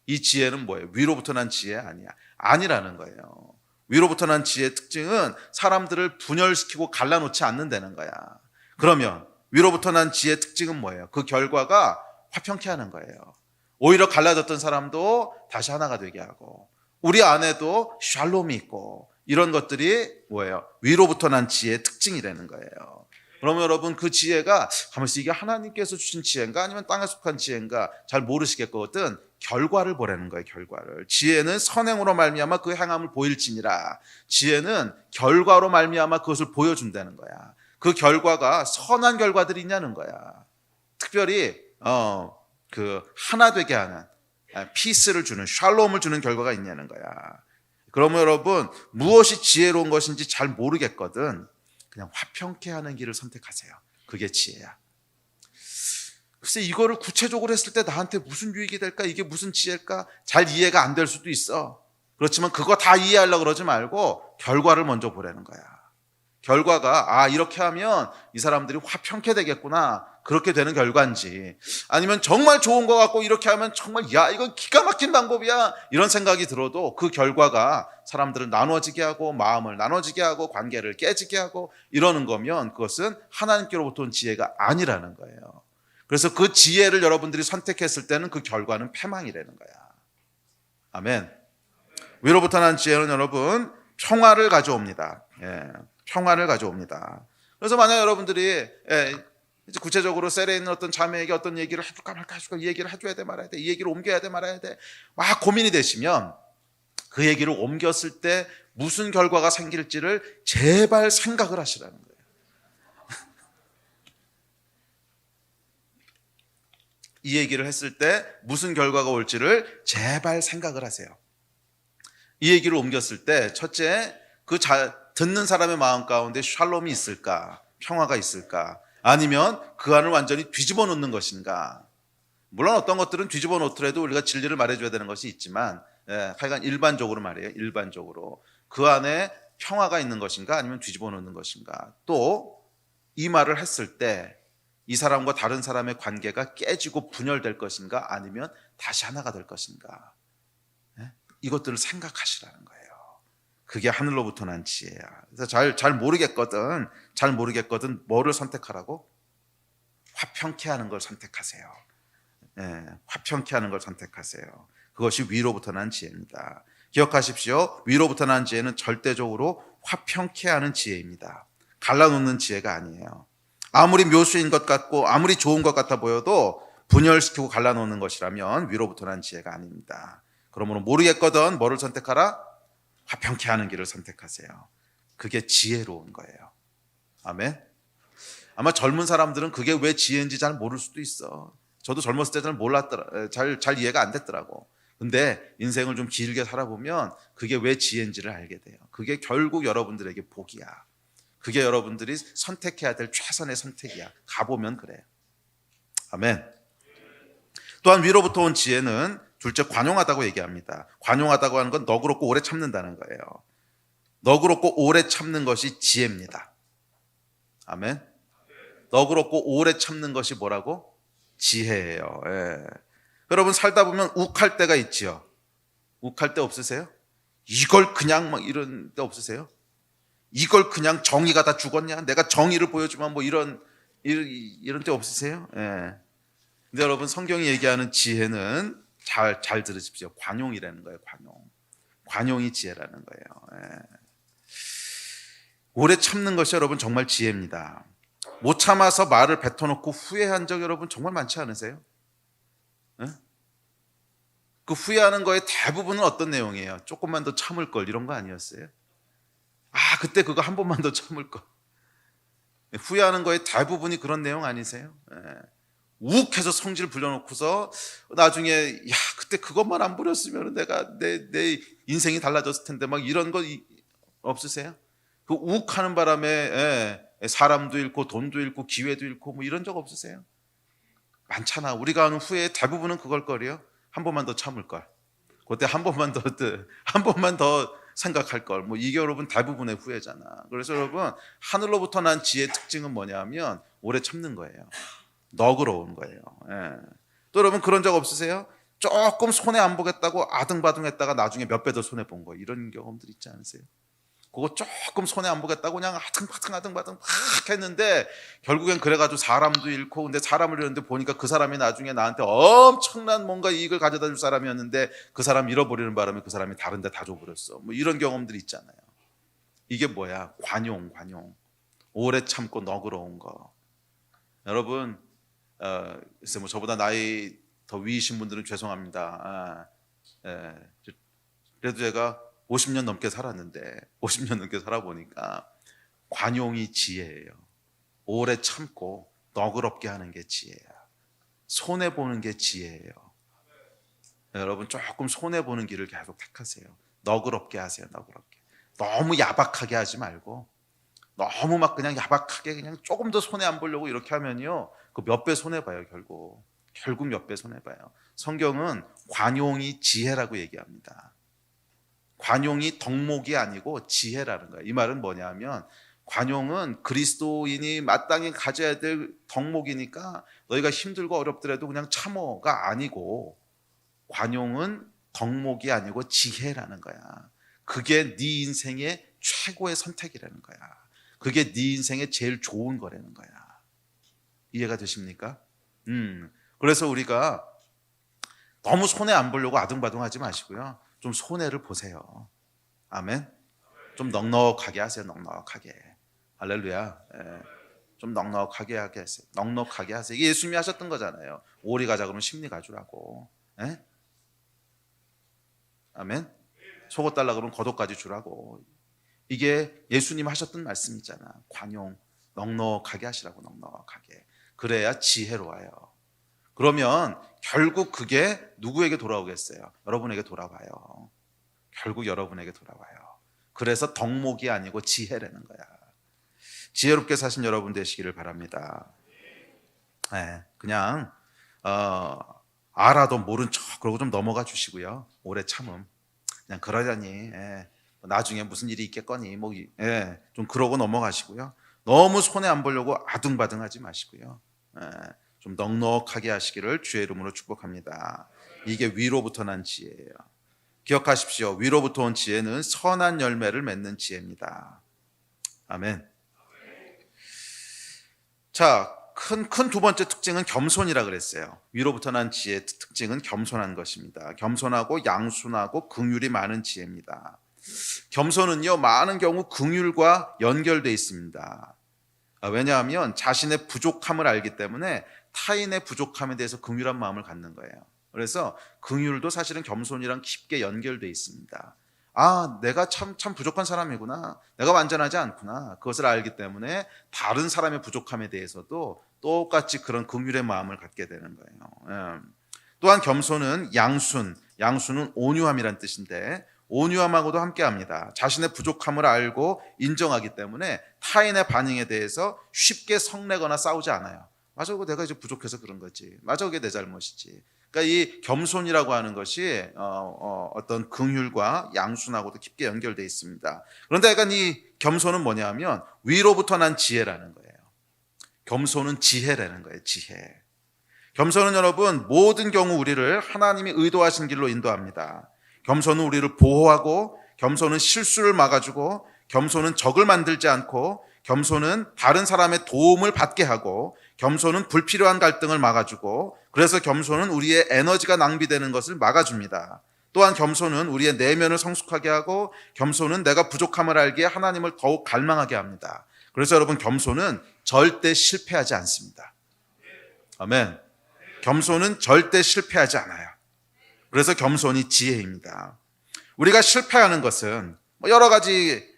이 지혜는 뭐예요? 위로부터 난 지혜 아니야. 아니라는 거예요. 위로부터 난 지혜의 특징은 사람들을 분열시키고 갈라놓지 않는다는 거야. 그러면 위로부터 난 지혜의 특징은 뭐예요? 그 결과가 화평케 하는 거예요. 오히려 갈라졌던 사람도 다시 하나가 되게 하고, 우리 안에도 샬롬이 있고, 이런 것들이 뭐예요? 위로부터 난 지혜의 특징이라는 거예요. 그러면 여러분, 그 지혜가 가만있어, 이게 하나님께서 주신 지혜인가 아니면 땅에 속한 지혜인가 잘 모르시겠거든. 결과를 보라는 거예요. 결과를. 지혜는 선행으로 말미암아 그 행함을 보일지니라. 지혜는 결과로 말미암아 그것을 보여준다는 거야. 그 결과가 선한 결과들이 있냐는 거야. 특별히 그 하나 되게 하는, 피스를 주는, 샬롬을 주는 결과가 있냐는 거야. 그러면 여러분, 무엇이 지혜로운 것인지 잘 모르겠거든. 그냥 화평케 하는 길을 선택하세요. 그게 지혜야. 글쎄, 이거를 구체적으로 했을 때 나한테 무슨 유익이 될까? 이게 무슨 지혜일까? 잘 이해가 안 될 수도 있어. 그렇지만 그거 다 이해하려고 그러지 말고 결과를 먼저 보라는 거야. 결과가 이렇게 하면 이 사람들이 화평케 되겠구나, 그렇게 되는 결과인지, 아니면 정말 좋은 거 같고 이렇게 하면 정말 이건 기가 막힌 방법이야, 이런 생각이 들어도 그 결과가 사람들을 나눠지게 하고 마음을 나눠지게 하고 관계를 깨지게 하고 이러는 거면 그것은 하나님께로부터 온 지혜가 아니라는 거예요. 그래서 그 지혜를 여러분들이 선택했을 때는 그 결과는 패망이라는 거야. 아멘. 위로부터 난 지혜는 여러분 평화를 가져옵니다. 평화를 가져옵니다. 그래서 만약 여러분들이 이제 구체적으로 셀에 있는 어떤 자매에게 어떤 얘기를 해줄까 말까 해줄까, 이 얘기를 해줘야 돼 말아야 돼, 이 얘기를 옮겨야 돼 말아야 돼, 막 고민이 되시면 그 얘기를 옮겼을 때 무슨 결과가 생길지를 제발 생각을 하시라는 거예요. 이 얘기를 했을 때 무슨 결과가 올지를 제발 생각을 하세요. 이 얘기를 옮겼을 때 첫째, 듣는 사람의 마음 가운데 샬롬이 있을까? 평화가 있을까? 아니면 그 안을 완전히 뒤집어 놓는 것인가? 물론 어떤 것들은 뒤집어 놓더라도 우리가 진리를 말해줘야 되는 것이 있지만, 하여간 일반적으로 말이에요. 일반적으로 그 안에 평화가 있는 것인가 아니면 뒤집어 놓는 것인가? 또 이 말을 했을 때 이 사람과 다른 사람의 관계가 깨지고 분열될 것인가 아니면 다시 하나가 될 것인가? 이것들을 생각하시라는 거예요. 그게 하늘로부터 난 지혜야. 그래서 잘 모르겠거든 뭐를 선택하라고? 화평케 하는 걸 선택하세요. 화평케 하는 걸 선택하세요. 그것이 위로부터 난 지혜입니다. 기억하십시오. 위로부터 난 지혜는 절대적으로 화평케 하는 지혜입니다. 갈라놓는 지혜가 아니에요. 아무리 묘수인 것 같고 아무리 좋은 것 같아 보여도 분열시키고 갈라놓는 것이라면 위로부터 난 지혜가 아닙니다. 그러므로 모르겠거든 뭐를 선택하라? 화평케 하는 길을 선택하세요. 그게 지혜로운 거예요. 아멘. 아마 젊은 사람들은 그게 왜 지혜인지 잘 모를 수도 있어. 저도 젊었을 때 잘 몰랐더라. 잘 이해가 안 됐더라고. 근데 인생을 좀 길게 살아보면 그게 왜 지혜인지를 알게 돼요. 그게 결국 여러분들에게 복이야. 그게 여러분들이 선택해야 될 최선의 선택이야. 가보면 그래. 아멘. 또한 위로부터 온 지혜는 둘째, 관용하다고 얘기합니다. 관용하다고 하는 건 너그럽고 오래 참는다는 거예요. 너그럽고 오래 참는 것이 지혜입니다. 아멘. 너그럽고 오래 참는 것이 뭐라고? 지혜예요. 여러분 살다 보면 욱할 때가 있지요. 욱할 때 없으세요? 이걸 그냥 막 이런 때 없으세요? 이걸 그냥 정의가 다 죽었냐? 내가 정의를 보여주면 뭐 이런 때 없으세요? 근데 여러분 성경이 얘기하는 지혜는 잘 들으십시오. 관용이라는 거예요. 관용이 지혜라는 거예요. 오래 참는 것이 여러분 정말 지혜입니다. 못 참아서 말을 뱉어놓고 후회한 적 여러분 정말 많지 않으세요? 그 후회하는 거의 대부분은 어떤 내용이에요? 조금만 더 참을 걸, 이런 거 아니었어요? 그때 그거 한 번만 더 참을 걸. 후회하는 거의 대부분이 그런 내용 아니세요? 욱해서 성질 불려놓고서 나중에 그때 그것만 안 부렸으면 내가 내 인생이 달라졌을 텐데 막 이런 거 없으세요? 그 욱하는 바람에 사람도 잃고 돈도 잃고 기회도 잃고 뭐 이런 적 없으세요? 많잖아. 우리가 하는 후회의 대부분은 그걸 거리요. 한 번만 더 참을 걸. 그때 한 번만 더 생각할 걸. 뭐 이게 여러분 대부분의 후회잖아. 그래서 여러분 하늘로부터 난 지혜의 특징은 뭐냐면 오래 참는 거예요. 너그러운 거예요. 또 여러분 그런 적 없으세요? 조금 손해 안 보겠다고 아등바등했다가 나중에 몇 배 더 손해 본 거, 이런 경험들 있지 않으세요? 그거 조금 손해 안 보겠다고 그냥 아등바등 막 했는데 결국엔 그래가지고 사람도 잃고, 근데 사람을 잃었는데 보니까 그 사람이 나중에 나한테 엄청난 뭔가 이익을 가져다 줄 사람이었는데 그 사람 잃어버리는 바람에 그 사람이 다른 데 다 줘버렸어. 뭐 이런 경험들이 있잖아요. 이게 뭐야? 관용. 오래 참고 너그러운 거. 여러분, 글쎄 뭐 저보다 나이 더 위이신 분들은 죄송합니다. 그래도 제가 50년 넘게 살았는데 50년 넘게 살아보니까 관용이 지혜예요. 오래 참고 너그럽게 하는 게 지혜야. 손해보는 게 지혜예요. 여러분, 조금 손해보는 길을 계속 택하세요. 너그럽게 하세요. 너그럽게. 너무 야박하게 하지 말고, 너무 막 그냥 야박하게 그냥 조금 더 손해 안 보려고 이렇게 하면요, 그 몇 배 손해봐요. 결국 몇 배 손해봐요. 성경은 관용이 지혜라고 얘기합니다. 관용이 덕목이 아니고 지혜라는 거예요. 이 말은 뭐냐면, 관용은 그리스도인이 마땅히 가져야 될 덕목이니까 너희가 힘들고 어렵더라도 그냥 참어가 아니고, 관용은 덕목이 아니고 지혜라는 거야. 그게 네 인생의 최고의 선택이라는 거야. 그게 네 인생의 제일 좋은 거라는 거야. 이해가 되십니까? 그래서 우리가 너무 손해 안 보려고 아등바등하지 마시고요, 좀 손해를 보세요. 아멘. 좀 넉넉하게 하세요. 넉넉하게. 할렐루야. 좀 넉넉하게 하세요. 넉넉하게 하세요. 이게 예수님이 하셨던 거잖아요. 오리 가자 그러면 십리 가주라고. 아멘. 속옷 달라 그러면 겉옷까지 주라고. 이게 예수님 하셨던 말씀이잖아. 관용, 넉넉하게 하시라고. 넉넉하게. 그래야 지혜로워요. 그러면 결국 그게 누구에게 돌아오겠어요? 여러분에게 돌아와요. 결국 여러분에게 돌아와요. 그래서 덕목이 아니고 지혜라는 거야. 지혜롭게 사신 여러분 되시기를 바랍니다. 그냥 알아도 모른 척 그러고 좀 넘어가 주시고요. 오래 참음. 그냥 그러려니 나중에 무슨 일이 있겠거니 좀 그러고 넘어가시고요. 너무 손해 안 보려고 아둥바둥하지 마시고요. 좀 넉넉하게 하시기를 주의 이름으로 축복합니다. 이게 위로부터 난 지혜예요. 기억하십시오. 위로부터 온 지혜는 선한 열매를 맺는 지혜입니다. 아멘. 자, 큰 두 번째 특징은 겸손이라 그랬어요. 위로부터 난 지혜의 특징은 겸손한 것입니다. 겸손하고 양순하고 긍휼이 많은 지혜입니다. 겸손은요, 많은 경우 긍휼과 연결되어 있습니다. 왜냐하면 자신의 부족함을 알기 때문에 타인의 부족함에 대해서 긍휼한 마음을 갖는 거예요. 그래서 긍휼도 사실은 겸손이랑 깊게 연결되어 있습니다. 내가 참 부족한 사람이구나, 내가 완전하지 않구나, 그것을 알기 때문에 다른 사람의 부족함에 대해서도 똑같이 그런 긍휼의 마음을 갖게 되는 거예요. 또한 겸손은 양순은 온유함이란 뜻인데, 온유함하고도 함께합니다. 자신의 부족함을 알고 인정하기 때문에 타인의 반응에 대해서 쉽게 성내거나 싸우지 않아요. 맞아, 내가 이제 부족해서 그런 거지. 맞아, 그게 내 잘못이지. 그러니까 이 겸손이라고 하는 것이 어떤 긍휼과 양순하고도 깊게 연결되어 있습니다. 그런데 약간 이 겸손은 뭐냐면 위로부터 난 지혜라는 거예요. 겸손은 지혜라는 거예요. 지혜. 겸손은 여러분, 모든 경우 우리를 하나님이 의도하신 길로 인도합니다. 겸손은 우리를 보호하고, 겸손은 실수를 막아주고, 겸손은 적을 만들지 않고, 겸손은 다른 사람의 도움을 받게 하고, 겸손은 불필요한 갈등을 막아주고, 그래서 겸손은 우리의 에너지가 낭비되는 것을 막아줍니다. 또한 겸손은 우리의 내면을 성숙하게 하고, 겸손은 내가 부족함을 알기에 하나님을 더욱 갈망하게 합니다. 그래서 여러분, 겸손은 절대 실패하지 않습니다. 아멘. 겸손은 절대 실패하지 않아요. 그래서 겸손이 지혜입니다. 우리가 실패하는 것은 여러 가지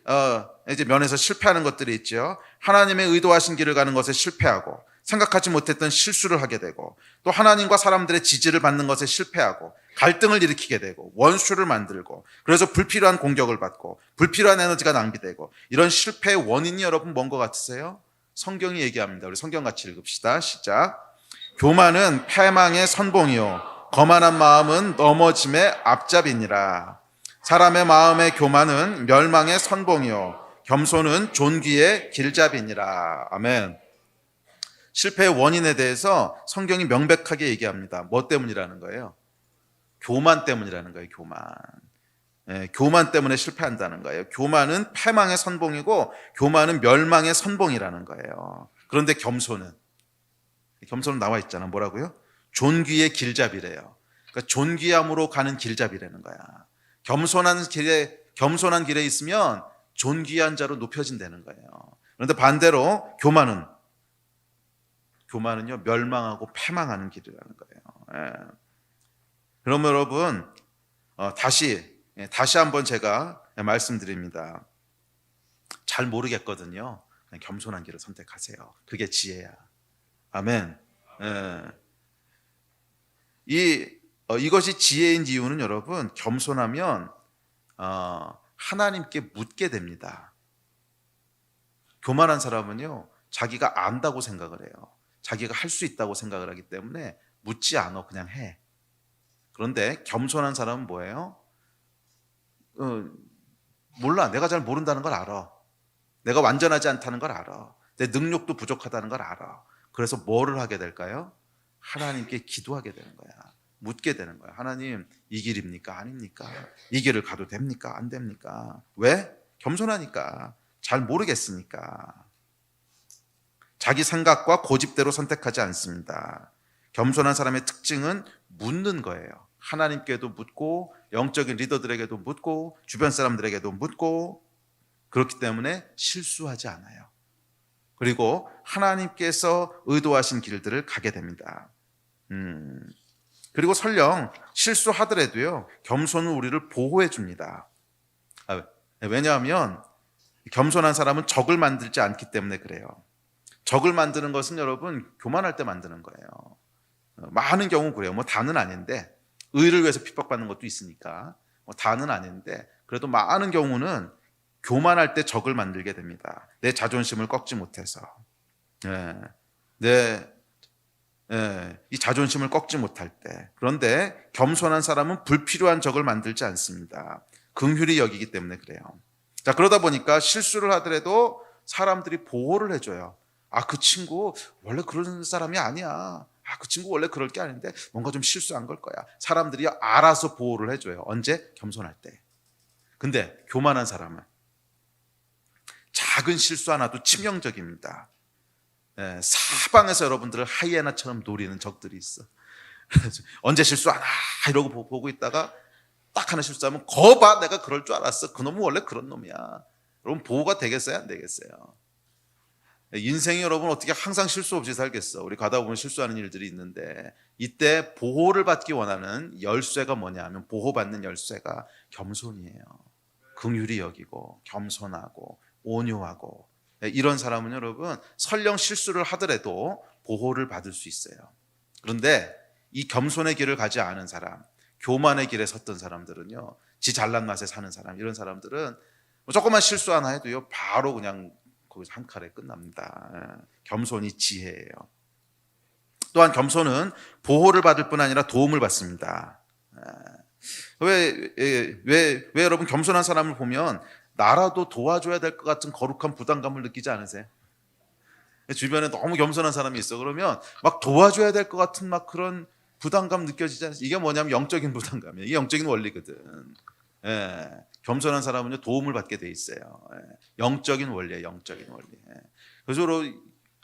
이제 면에서 실패하는 것들이 있죠. 하나님의 의도하신 길을 가는 것에 실패하고, 생각하지 못했던 실수를 하게 되고, 또 하나님과 사람들의 지지를 받는 것에 실패하고, 갈등을 일으키게 되고, 원수를 만들고, 그래서 불필요한 공격을 받고, 불필요한 에너지가 낭비되고, 이런 실패의 원인이 여러분 뭔 것 같으세요? 성경이 얘기합니다. 우리 성경 같이 읽읍시다. 시작. 교만은 패망의 선봉이요 거만한 마음은 넘어짐의 앞잡이니라. 사람의 마음의 교만은 멸망의 선봉이요 겸손은 존귀의 길잡이니라. 아멘. 실패의 원인에 대해서 성경이 명백하게 얘기합니다. 뭐 때문이라는 거예요? 교만 때문이라는 거예요. 교만. 교만 때문에 실패한다는 거예요. 교만은 패망의 선봉이고 교만은 멸망의 선봉이라는 거예요. 그런데 겸손은 나와 있잖아. 뭐라고요? 존귀의 길잡이래요. 그러니까 존귀함으로 가는 길잡이라는 거야. 겸손한 길에 있으면 존귀한 자로 높여진다는 거예요. 그런데 반대로 교만은요 멸망하고 패망하는 길이라는 거예요. 그러면 여러분 다시 한번 제가 말씀드립니다. 잘 모르겠거든요. 그냥 겸손한 길을 선택하세요. 그게 지혜야. 아멘. 이것이 지혜인 이유는 여러분 겸손하면 하나님께 묻게 됩니다. 교만한 사람은요 자기가 안다고 생각을 해요. 자기가 할 수 있다고 생각을 하기 때문에 묻지 않아 그냥 해. 그런데 겸손한 사람은 뭐예요? 몰라. 내가 잘 모른다는 걸 알아. 내가 완전하지 않다는 걸 알아. 내 능력도 부족하다는 걸 알아. 그래서 뭐를 하게 될까요? 하나님께 기도하게 되는 거야. 묻게 되는 거야. 하나님, 이 길입니까? 아닙니까? 이 길을 가도 됩니까? 안 됩니까? 왜? 겸손하니까. 잘 모르겠으니까. 자기 생각과 고집대로 선택하지 않습니다. 겸손한 사람의 특징은 묻는 거예요. 하나님께도 묻고 영적인 리더들에게도 묻고 주변 사람들에게도 묻고 그렇기 때문에 실수하지 않아요. 그리고 하나님께서 의도하신 길들을 가게 됩니다. 그리고 설령 실수하더라도요 겸손은 우리를 보호해 줍니다. 왜냐하면 겸손한 사람은 적을 만들지 않기 때문에 그래요. 적을 만드는 것은 여러분 교만할 때 만드는 거예요. 많은 경우 그래요. 뭐 다는 아닌데 의를 위해서 핍박받는 것도 있으니까 뭐 다는 아닌데 그래도 많은 경우는 교만할 때 적을 만들게 됩니다. 내 자존심을 꺾지 못해서 이 자존심을 꺾지 못할 때. 그런데 겸손한 사람은 불필요한 적을 만들지 않습니다. 긍휼히 여기기 때문에 그래요. 자, 그러다 보니까 실수를 하더라도 사람들이 보호를 해줘요. 그 친구 원래 그런 사람이 아니야. 그 친구 원래 그럴 게 아닌데 뭔가 좀 실수한 걸 거야. 사람들이 알아서 보호를 해줘요. 언제? 겸손할 때. 근데 교만한 사람은 작은 실수 하나도 치명적입니다. 사방에서 여러분들을 하이에나처럼 노리는 적들이 있어. 언제 실수하나 이러고 보고 있다가 딱 하나 실수하면 거봐 내가 그럴 줄 알았어. 그놈은 원래 그런 놈이야. 여러분 보호가 되겠어요? 안 되겠어요? 인생이 여러분 어떻게 항상 실수 없이 살겠어? 우리 가다 보면 실수하는 일들이 있는데 이때 보호를 받기 원하는 열쇠가 뭐냐 하면 보호받는 열쇠가 겸손이에요. 긍휼히 여기고 겸손하고 온유하고 이런 사람은 여러분 설령 실수를 하더라도 보호를 받을 수 있어요. 그런데 이 겸손의 길을 가지 않은 사람, 교만의 길에 섰던 사람들은요, 지 잘난 맛에 사는 사람, 이런 사람들은 조금만 실수 하나 해도요 바로 그냥 거기서 한 칼에 끝납니다. 겸손이 지혜예요. 또한 겸손은 보호를 받을 뿐 아니라 도움을 받습니다. 왜 여러분 겸손한 사람을 보면 나라도 도와줘야 될 것 같은 거룩한 부담감을 느끼지 않으세요? 주변에 너무 겸손한 사람이 있어. 그러면 막 도와줘야 될 것 같은 막 그런 부담감 느껴지지 않으세요? 이게 뭐냐면 영적인 부담감이에요. 이게 영적인 원리거든. 겸손한 사람은요 도움을 받게 돼 있어요. 영적인 원리예요. 영적인 원리. 그래서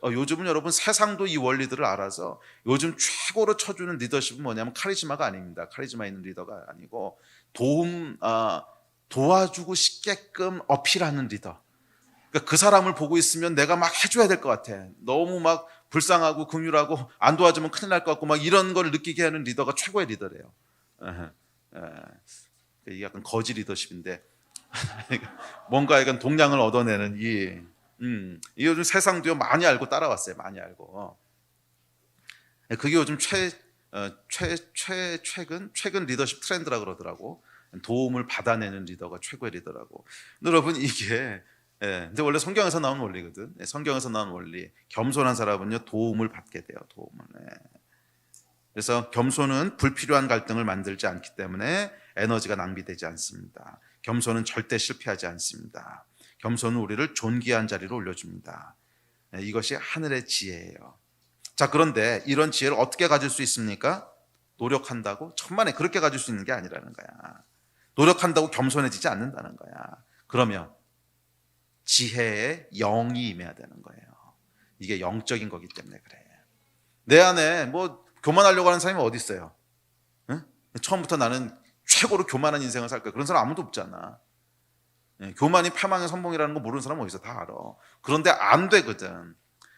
요즘은 여러분 세상도 이 원리들을 알아서 요즘 최고로 쳐주는 리더십은 뭐냐면 카리스마가 아닙니다. 카리스마 있는 리더가 아니고 도와주고 싶게끔 어필하는 리더. 그러니까 그 사람을 보고 있으면 내가 막 해줘야 될 것 같아. 너무 막 불쌍하고 긍휼하고 안 도와주면 큰일 날 것 같고 막 이런 걸 느끼게 하는 리더가 최고의 리더래요. 이게 약간 거지 리더십인데 뭔가 약간 동량을 얻어내는 이 요즘 세상도요 많이 알고 따라왔어요. 많이 알고. 그게 요즘 최근 리더십 트렌드라 그러더라고. 도움을 받아내는 리더가 최고의 리더라고. 여러분 이게 근데 원래 성경에서 나온 원리거든. 성경에서 나온 원리. 겸손한 사람은요 도움을 받게 돼요. 도움을. 그래서 겸손은 불필요한 갈등을 만들지 않기 때문에 에너지가 낭비되지 않습니다. 겸손은 절대 실패하지 않습니다. 겸손은 우리를 존귀한 자리로 올려줍니다. 이것이 하늘의 지혜예요. 자, 그런데 이런 지혜를 어떻게 가질 수 있습니까? 노력한다고 천만에 그렇게 가질 수 있는 게 아니라는 거야. 노력한다고 겸손해지지 않는다는 거야. 그러면 지혜의 영이 임해야 되는 거예요. 이게 영적인 거기 때문에 그래. 내 안에 뭐 교만하려고 하는 사람이 어디 있어요? 응? 처음부터 나는 최고로 교만한 인생을 살 거야. 그런 사람 아무도 없잖아. 교만이 패망의 선봉이라는 거 모르는 사람 어디서 다 알아. 그런데 안 되거든.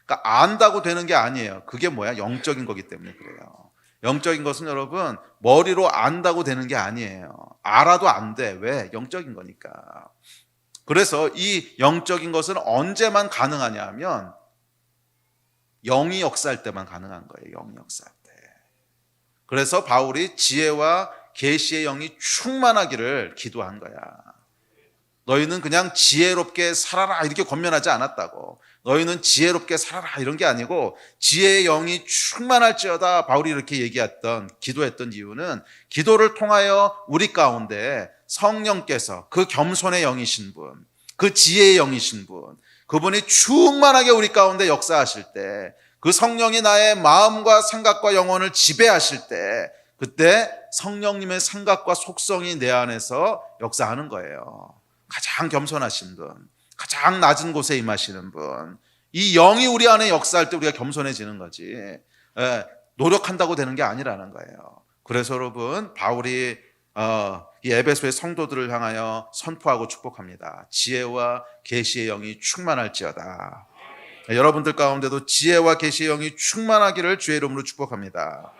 그러니까 안다고 되는 게 아니에요. 그게 뭐야? 영적인 거기 때문에 그래요. 영적인 것은 여러분 머리로 안다고 되는 게 아니에요. 알아도 안 돼. 왜? 영적인 거니까. 그래서 이 영적인 것은 언제만 가능하냐 하면 영이 역사할 때만 가능한 거예요. 영이 역사할 때. 그래서 바울이 지혜와 계시의 영이 충만하기를 기도한 거야. 너희는 그냥 지혜롭게 살아라 이렇게 권면하지 않았다고. 너희는 지혜롭게 살아라 이런 게 아니고 지혜의 영이 충만할지어다. 바울이 이렇게 기도했던 이유는 기도를 통하여 우리 가운데 성령께서 그 겸손의 영이신 분, 그 지혜의 영이신 분, 그분이 충만하게 우리 가운데 역사하실 때, 그 성령이 나의 마음과 생각과 영혼을 지배하실 때, 그때 성령님의 생각과 속성이 내 안에서 역사하는 거예요. 가장 겸손하신 분, 가장 낮은 곳에 임하시는 분, 이 영이 우리 안에 역사할 때 우리가 겸손해지는 거지. 노력한다고 되는 게 아니라는 거예요. 그래서 여러분 바울이 이 에베소의 성도들을 향하여 선포하고 축복합니다. 지혜와 계시의 영이 충만할지어다. 여러분들 가운데도 지혜와 계시의 영이 충만하기를 주의 이름으로 축복합니다.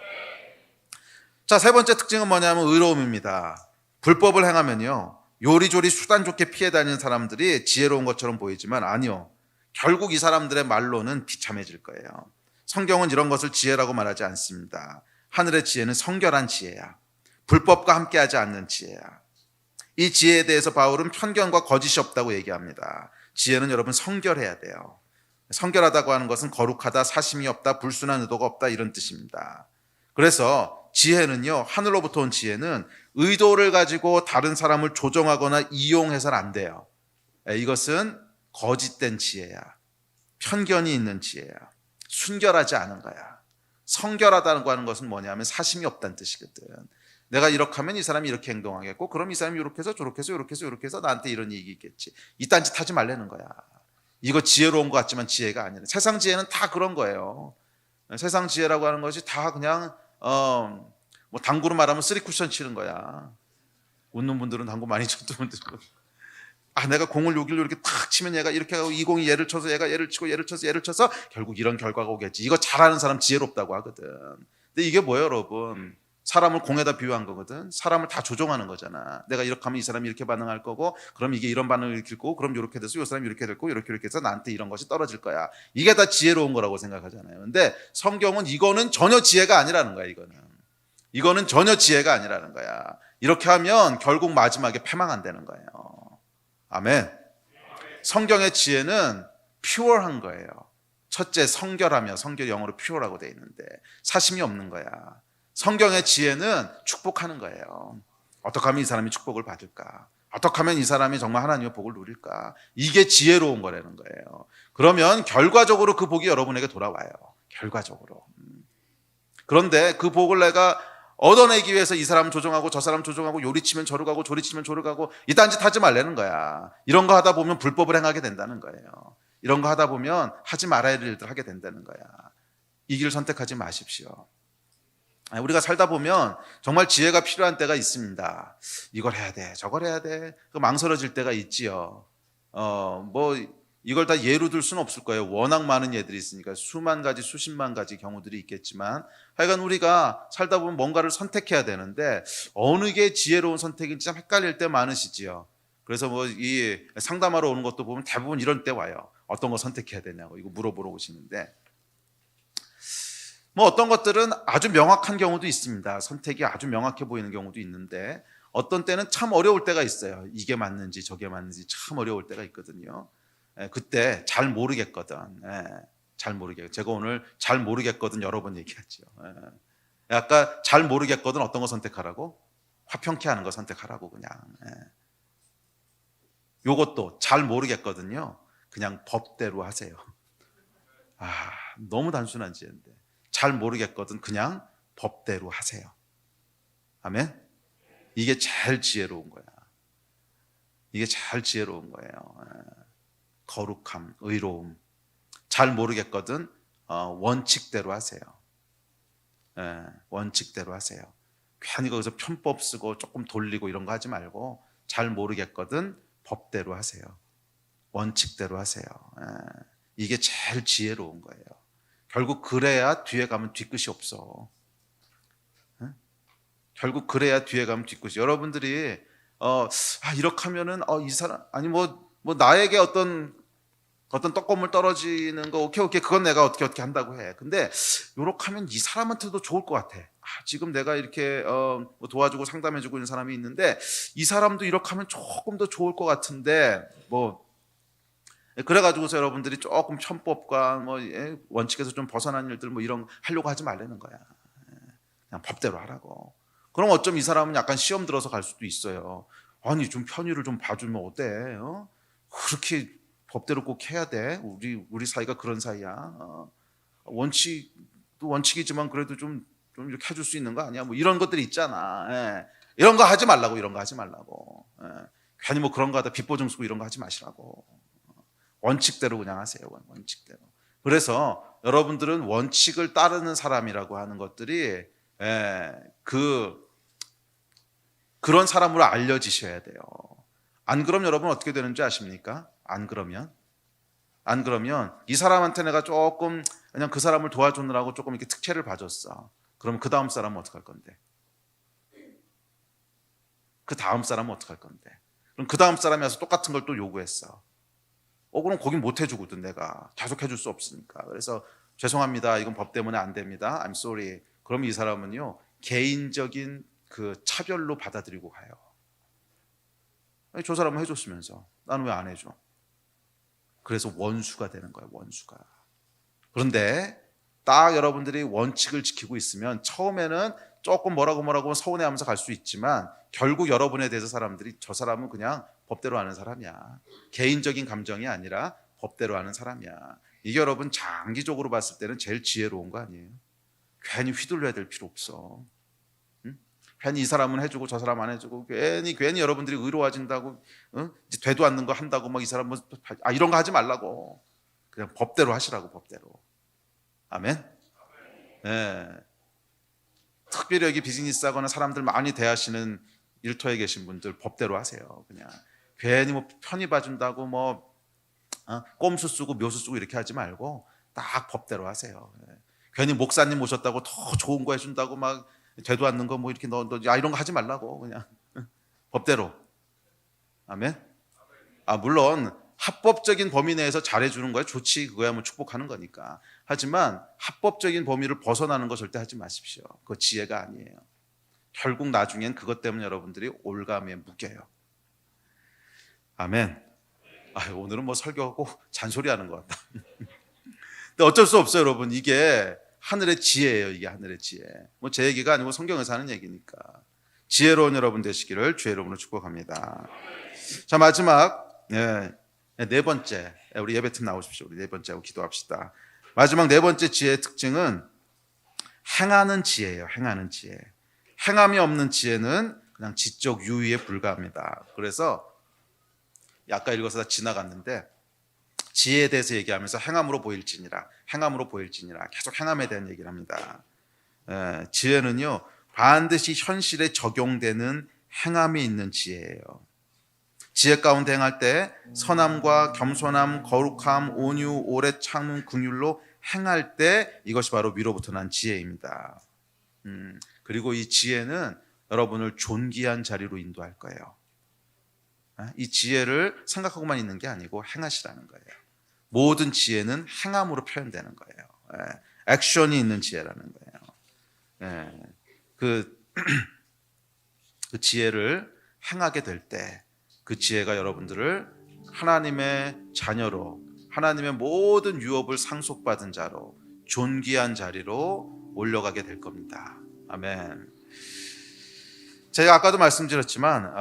자, 세 번째 특징은 뭐냐면 의로움입니다. 불법을 행하면요 요리조리 수단 좋게 피해 다니는 사람들이 지혜로운 것처럼 보이지만 아니요, 결국 이 사람들의 말로는 비참해질 거예요. 성경은 이런 것을 지혜라고 말하지 않습니다. 하늘의 지혜는 성결한 지혜야. 불법과 함께하지 않는 지혜야. 이 지혜에 대해서 바울은 편견과 거짓이 없다고 얘기합니다. 지혜는 여러분 성결해야 돼요. 성결하다고 하는 것은 거룩하다, 사심이 없다, 불순한 의도가 없다 이런 뜻입니다. 그래서 지혜는요, 하늘로부터 온 지혜는 의도를 가지고 다른 사람을 조종하거나 이용해서는 안 돼요. 이것은 거짓된 지혜야. 편견이 있는 지혜야. 순결하지 않은 거야. 성결하다고 하는 것은 뭐냐면 사심이 없다는 뜻이거든. 내가 이렇게 하면 이 사람이 이렇게 행동하겠고, 그럼 이 사람이 이렇게 해서 저렇게 해서 이렇게 해서 이렇게 해서 나한테 이런 이익이 있겠지. 이딴 짓 하지 말라는 거야. 이거 지혜로운 것 같지만 지혜가 아니라, 세상 지혜는 다 그런 거예요. 세상 지혜라고 하는 것이 다 그냥 뭐 당구로 말하면 쓰리 쿠션 치는 거야. 웃는 분들은 당구 많이 쳤던 분들. 내가 공을 여기로 이렇게 탁 치면 얘가 이렇게 하고 이 공이 얘를 쳐서 얘가 얘를 치고 얘를 쳐서 결국 이런 결과가 오겠지. 이거 잘하는 사람 지혜롭다고 하거든. 근데 이게 뭐예요, 여러분? 사람을 공에다 비유한 거거든. 사람을 다 조종하는 거잖아. 내가 이렇게 하면 이 사람이 이렇게 반응할 거고, 그럼 이게 이런 반응을 일으킬 거고, 그럼 이렇게 돼서 이 사람이 이렇게 될 거고, 이렇게 해서 나한테 이런 것이 떨어질 거야. 이게 다 지혜로운 거라고 생각하잖아요. 근데 성경은 이거는 전혀 지혜가 아니라는 거야. 이거는 전혀 지혜가 아니라는 거야. 이렇게 하면 결국 마지막에 패망한다는 거예요. 아멘. 성경의 지혜는 퓨어한 거예요. 첫째, 성결하며, 성결 영어로 퓨어라고 돼 있는데 사심이 없는 거야. 성경의 지혜는 축복하는 거예요. 어떻게 하면 이 사람이 축복을 받을까? 어떻게 하면 이 사람이 정말 하나님의 복을 누릴까? 이게 지혜로운 거라는 거예요. 그러면 결과적으로 그 복이 여러분에게 돌아와요. 결과적으로. 그런데 그 복을 내가 얻어내기 위해서 이 사람 조종하고 저 사람 조종하고 요리치면 저리 가고 조리치면 저리 가고 이딴 짓 하지 말라는 거야. 이런 거 하다 보면 불법을 행하게 된다는 거예요. 이런 거 하다 보면 하지 말아야 할 일들 하게 된다는 거야. 이 길을 선택하지 마십시오. 우리가 살다 보면 정말 지혜가 필요한 때가 있습니다. 이걸 해야 돼, 저걸 해야 돼. 망설여질 때가 있지요. 이걸 다 예로 들 수는 없을 거예요. 워낙 많은 예들이 있으니까 수만 가지, 수십만 가지 경우들이 있겠지만 하여간 우리가 살다 보면 뭔가를 선택해야 되는데 어느 게 지혜로운 선택인지 참 헷갈릴 때 많으시지요. 그래서 이 상담하러 오는 것도 보면 대부분 이런 때 와요. 어떤 거 선택해야 되냐고 이거 물어보러 오시는데 어떤 것들은 아주 명확한 경우도 있습니다. 선택이 아주 명확해 보이는 경우도 있는데 어떤 때는 참 어려울 때가 있어요. 이게 맞는지 저게 맞는지 참 어려울 때가 있거든요. 그때 잘 모르겠거든. 잘 모르겠거든. 제가 오늘 잘 모르겠거든 여러 번 얘기했죠. 아까 잘 모르겠거든 어떤 거 선택하라고? 화평케 하는 거 선택하라고 그냥. 요것도 잘 모르겠거든요. 그냥 법대로 하세요. 너무 단순한 지혜인데 잘 모르겠거든 그냥 법대로 하세요. 아멘. 이게 제일 지혜로운 거야. 이게 제일 지혜로운 거예요. 거룩함, 의로움. 잘 모르겠거든 원칙대로 하세요. 원칙대로 하세요. 괜히 거기서 편법 쓰고 조금 돌리고 이런 거 하지 말고 잘 모르겠거든 법대로 하세요. 원칙대로 하세요. 이게 제일 지혜로운 거예요. 결국 그래야 뒤에 가면 뒤끝이 없어. 결국 그래야 뒤에 가면 뒤끝이. 여러분들이 이렇게 하면은 이 사람 아니 뭐 나에게 어떤 떡고물 떨어지는 거 오케이 그건 내가 어떻게 한다고 해. 근데 요렇게 하면 이 사람한테도 좋을 것 같아. 지금 내가 이렇게 뭐 도와주고 상담해주고 있는 사람이 있는데 이 사람도 이렇게 하면 조금 더 좋을 것 같은데 뭐 그래가지고서 여러분들이 조금 편법과 뭐 원칙에서 좀 벗어난 일들 뭐 이런 하려고 하지 말라는 거야. 그냥 법대로 하라고. 그럼 어쩜 이 사람은 약간 시험 들어서 갈 수도 있어요. 아니 좀 편의를 좀 봐주면 어때? 그렇게 법대로 꼭 해야 돼? 우리 사이가 그런 사이야. 원칙도 원칙이지만 그래도 좀 이렇게 해줄 수 있는 거 아니야? 뭐 이런 것들이 있잖아. 이런 거 하지 말라고. 이런 거 하지 말라고. 괜히 뭐 그런 거 하다 빚보증 쓰고 이런 거 하지 마시라고. 원칙대로 그냥 하세요. 원칙대로. 그래서 여러분들은 원칙을 따르는 사람이라고 하는 것들이 그런 사람으로 알려지셔야 돼요. 안 그러면 여러분 어떻게 되는지 아십니까? 안 그러면 이 사람한테 내가 조금 그냥 그 사람을 도와주느라고 조금 이렇게 특혜를 봐줬어. 그럼 그 다음 사람은 어떡할 건데? 그 다음 사람은 어떡할 건데? 그럼 그 다음 사람이 와서 똑같은 걸 또 요구했어. 그럼 거긴 못 해주거든. 내가 계속 해줄 수 없으니까. 그래서 죄송합니다. 이건 법 때문에 안 됩니다. I'm sorry. 그럼 이 사람은요 개인적인 그 차별로 받아들이고 가요. 아니, 저 사람은 해줬으면서 나는 왜 안 해줘? 그래서 원수가 되는 거예요. 원수가. 그런데 딱 여러분들이 원칙을 지키고 있으면 처음에는 조금 뭐라고 서운해하면서 갈 수 있지만 결국 여러분에 대해서 사람들이 저 사람은 그냥 법대로 하는 사람이야. 개인적인 감정이 아니라 법대로 하는 사람이야. 이게 여러분 장기적으로 봤을 때는 제일 지혜로운 거 아니에요? 괜히 휘둘려야 될 필요 없어. 괜히 이 사람은 해주고 저 사람 안 해주고 괜히 여러분들이 의로워진다고 이제 되도 않는 거 한다고 막 이 사람 이런 거 하지 말라고. 그냥 법대로 하시라고. 법대로. 아멘. 네. 특별히 여기 비즈니스 하거나 사람들 많이 대하시는 일터에 계신 분들 법대로 하세요. 그냥 괜히 뭐 편히 봐준다고 뭐 꼼수 쓰고 묘수 쓰고 이렇게 하지 말고 딱 법대로 하세요. 괜히 목사님 모셨다고 더 좋은 거 해준다고 막 되도 않는 거 뭐 이렇게 너 이런 거 하지 말라고. 그냥 법대로. 아멘. 물론 합법적인 범위 내에서 잘해주는 거야 좋지. 그거야 뭐 축복하는 거니까. 하지만 합법적인 범위를 벗어나는 거 절대 하지 마십시오. 그거 지혜가 아니에요. 결국 나중엔 그것 때문에 여러분들이 올가미에 묶여요. 아멘. 오늘은 뭐 설교하고 잔소리하는 것 같다. 근데 어쩔 수 없어요, 여러분. 이게 하늘의 지혜예요. 이게 하늘의 지혜. 뭐 제 얘기가 아니고 성경에서 하는 얘기니까. 지혜로운 여러분 되시기를 주의 이름으로 축복합니다. 자, 마지막 네 번째, 우리 예배팀 나오십시오. 우리 네 번째 하고 기도합시다. 마지막 네 번째 지혜의 특징은 행하는 지혜예요. 행하는 지혜. 행함이 없는 지혜는 그냥 지적 유의에 불과합니다. 그래서 아까 읽어서 다 지나갔는데 지혜에 대해서 얘기하면서 행함으로 보일지니라 계속 행함에 대한 얘기를 합니다. 지혜는요 반드시 현실에 적용되는 행함이 있는 지혜예요. 지혜 가운데 행할 때 선함과 겸손함, 거룩함, 온유, 오래 참음, 긍휼로 행할 때 이것이 바로 위로부터 난 지혜입니다. 그리고 이 지혜는 여러분을 존귀한 자리로 인도할 거예요. 이 지혜를 생각하고만 있는 게 아니고 행하시라는 거예요. 모든 지혜는 행함으로 표현되는 거예요. 액션이 있는 지혜라는 거예요. 그 지혜를 행하게 될 때 그 지혜가 여러분들을 하나님의 자녀로, 하나님의 모든 유업을 상속받은 자로, 존귀한 자리로 올려가게 될 겁니다. 아멘. 제가 아까도 말씀드렸지만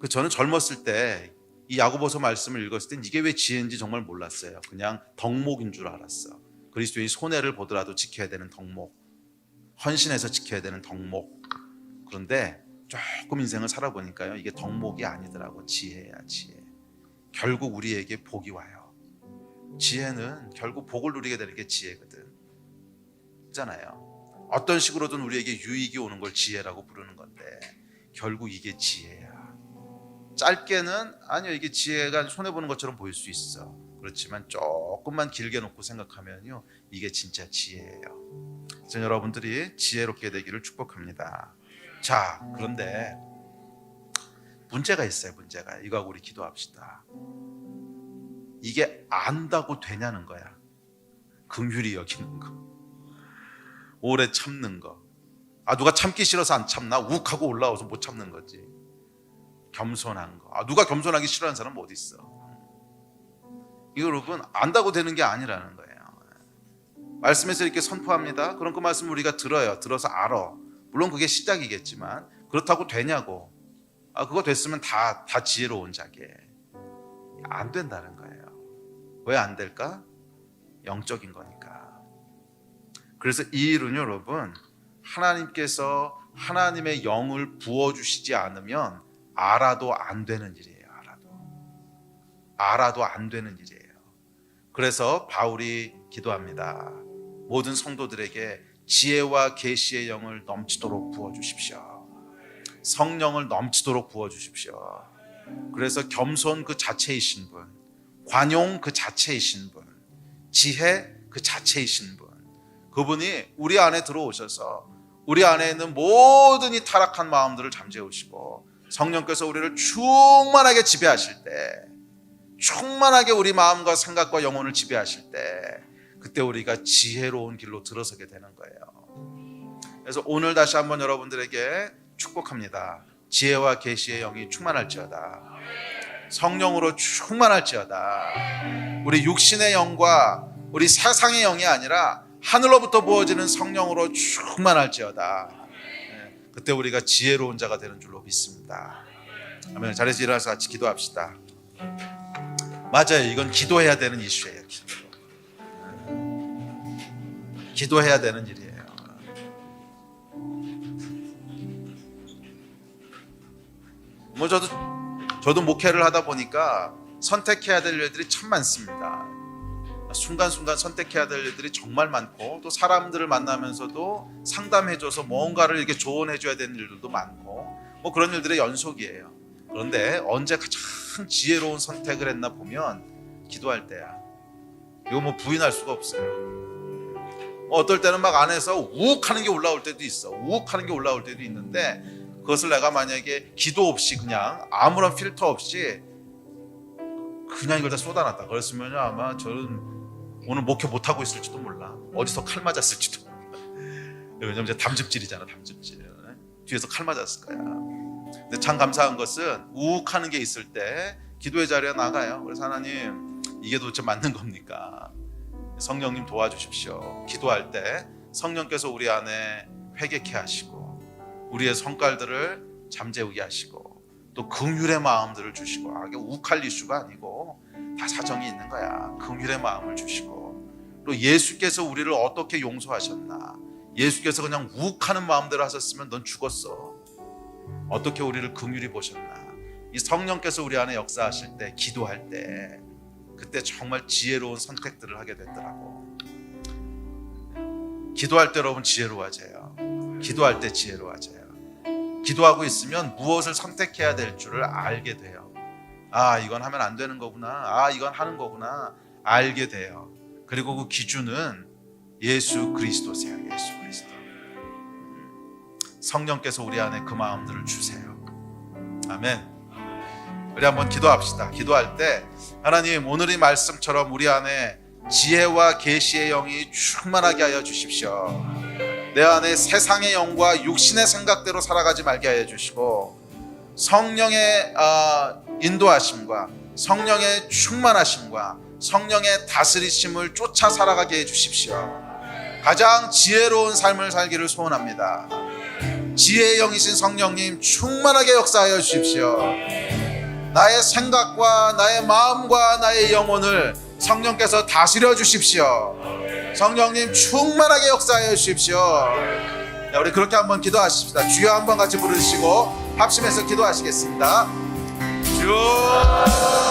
저는 젊었을 때 이 야고보서 말씀을 읽었을 때 이게 왜 지혜인지 정말 몰랐어요. 그냥 덕목인 줄 알았어. 그리스도의 손해를 보더라도 지켜야 되는 덕목, 헌신해서 지켜야 되는 덕목, 그런데 조금 인생을 살아보니까요, 이게 덕목이 아니더라고. 지혜야, 지혜. 결국 우리에게 복이 와요. 지혜는 결국 복을 누리게 되는 게 지혜거든. 있잖아요. 어떤 식으로든 우리에게 유익이 오는 걸 지혜라고 부르는 건데 결국 이게 지혜야. 짧게는 아니요, 이게 지혜가 손해보는 것처럼 보일 수 있어. 그렇지만 조금만 길게 놓고 생각하면요, 이게 진짜 지혜예요. 그래서 여러분들이 지혜롭게 되기를 축복합니다. 자, 그런데 문제가 있어요. 문제가. 이거하고 우리 기도합시다. 이게 안다고 되냐는 거야. 긍휼히 여기는 거, 오래 참는 거. 누가 참기 싫어서 안 참나? 욱하고 올라와서 못 참는 거지. 겸손한 거. 누가 겸손하기 싫어하는 사람 어디 있어? 이거 여러분, 안다고 되는 게 아니라는 거예요. 말씀에서 이렇게 선포합니다. 그럼 그 말씀을 우리가 들어요. 들어서 알아. 물론 그게 시작이겠지만 그렇다고 되냐고. 그거 됐으면 다 지혜로운 자게. 안 된다는 거예요. 왜 안 될까? 영적인 거니까. 그래서 이 일은 여러분, 하나님께서 하나님의 영을 부어주시지 않으면 알아도 안 되는 일이에요. 알아도 안 되는 일이에요. 그래서 바울이 기도합니다. 모든 성도들에게 지혜와 계시의 영을 넘치도록 부어주십시오. 성령을 넘치도록 부어주십시오. 그래서 겸손 그 자체이신 분, 관용 그 자체이신 분, 지혜 그 자체이신 분, 그분이 우리 안에 들어오셔서 우리 안에 있는 모든 이 타락한 마음들을 잠재우시고 성령께서 우리를 충만하게 지배하실 때, 충만하게 우리 마음과 생각과 영혼을 지배하실 때, 그때 우리가 지혜로운 길로 들어서게 되는 거예요. 그래서 오늘 다시 한번 여러분들에게 축복합니다. 지혜와 계시의 영이 충만할지어다. 성령으로 충만할지어다. 우리 육신의 영과 우리 세상의 영이 아니라 하늘로부터 부어지는 성령으로 충만할지어다. 그때 우리가 지혜로운 자가 되는 줄로 믿습니다. 아멘. 자리에서 일어나서 같이 기도합시다. 맞아요. 이건 기도해야 되는 이슈예요. 기도해야 되는 일이에요. 저도 목회를 하다 보니까 선택해야 될 일들이 참 많습니다. 순간순간 선택해야 될 일들이 정말 많고, 또 사람들을 만나면서도 상담해줘서 뭔가를 이렇게 조언해줘야 되는 일들도 많고, 그런 일들의 연속이에요. 그런데 언제 가장 지혜로운 선택을 했나 보면 기도할 때야. 이거 부인할 수가 없어요. 어떨 때는 막 안에서 우욱하는 게 올라올 때도 있어. 우욱하는 게 올라올 때도 있는데, 그것을 내가 만약에 기도 없이 그냥 아무런 필터 없이 그냥 이걸 다 쏟아놨다 그랬으면 아마 저는 오늘 목회 못하고 있을지도 몰라. 어디서 칼 맞았을지도 몰라. 왜냐면 이제 담즙질이잖아. 담즙질. 뒤에서 칼 맞았을 거야. 근데 참 감사한 것은 우욱하는 게 있을 때 기도의 자리에 나가요. 그래서 하나님, 이게 도대체 맞는 겁니까? 성령님 도와주십시오. 기도할 때 성령께서 우리 안에 회개케 하시고 우리의 성깔들을 잠재우게 하시고 또 긍휼의 마음들을 주시고, 이게 욱할 이슈가 아니고 다 사정이 있는 거야. 긍휼의 마음을 주시고, 또 예수께서 우리를 어떻게 용서하셨나, 예수께서 그냥 욱하는 마음대로 하셨으면 넌 죽었어. 어떻게 우리를 긍휼히 보셨나, 이 성령께서 우리 안에 역사하실 때, 기도할 때, 그때 정말 지혜로운 선택들을 하게 됐더라고. 기도할 때 여러분 지혜로워져요. 기도할 때 지혜로워져요. 기도하고 있으면 무엇을 선택해야 될 줄을 알게 돼요. 이건 하면 안 되는 거구나. 이건 하는 거구나. 알게 돼요. 그리고 그 기준은 예수 그리스도세요. 예수 그리스도. 성령께서 우리 안에 그 마음들을 주세요. 아멘. 우리 한번 기도합시다. 기도할 때 하나님, 오늘의 말씀처럼 우리 안에 지혜와 계시의 영이 충만하게 하여 주십시오. 내 안에 세상의 영과 육신의 생각대로 살아가지 말게 하여 주시고, 성령의 인도하심과 성령의 충만하심과 성령의 다스리심을 쫓아 살아가게 해 주십시오. 가장 지혜로운 삶을 살기를 소원합니다. 지혜의 영이신 성령님, 충만하게 역사하여 주십시오. 나의 생각과 나의 마음과 나의 영혼을 성령께서 다스려 주십시오. 성령님 충만하게 역사하여 주십시오. 자, 우리 그렇게 한번 기도하십시다. 주여 한번 같이 부르시고 합심해서 기도하시겠습니다. 주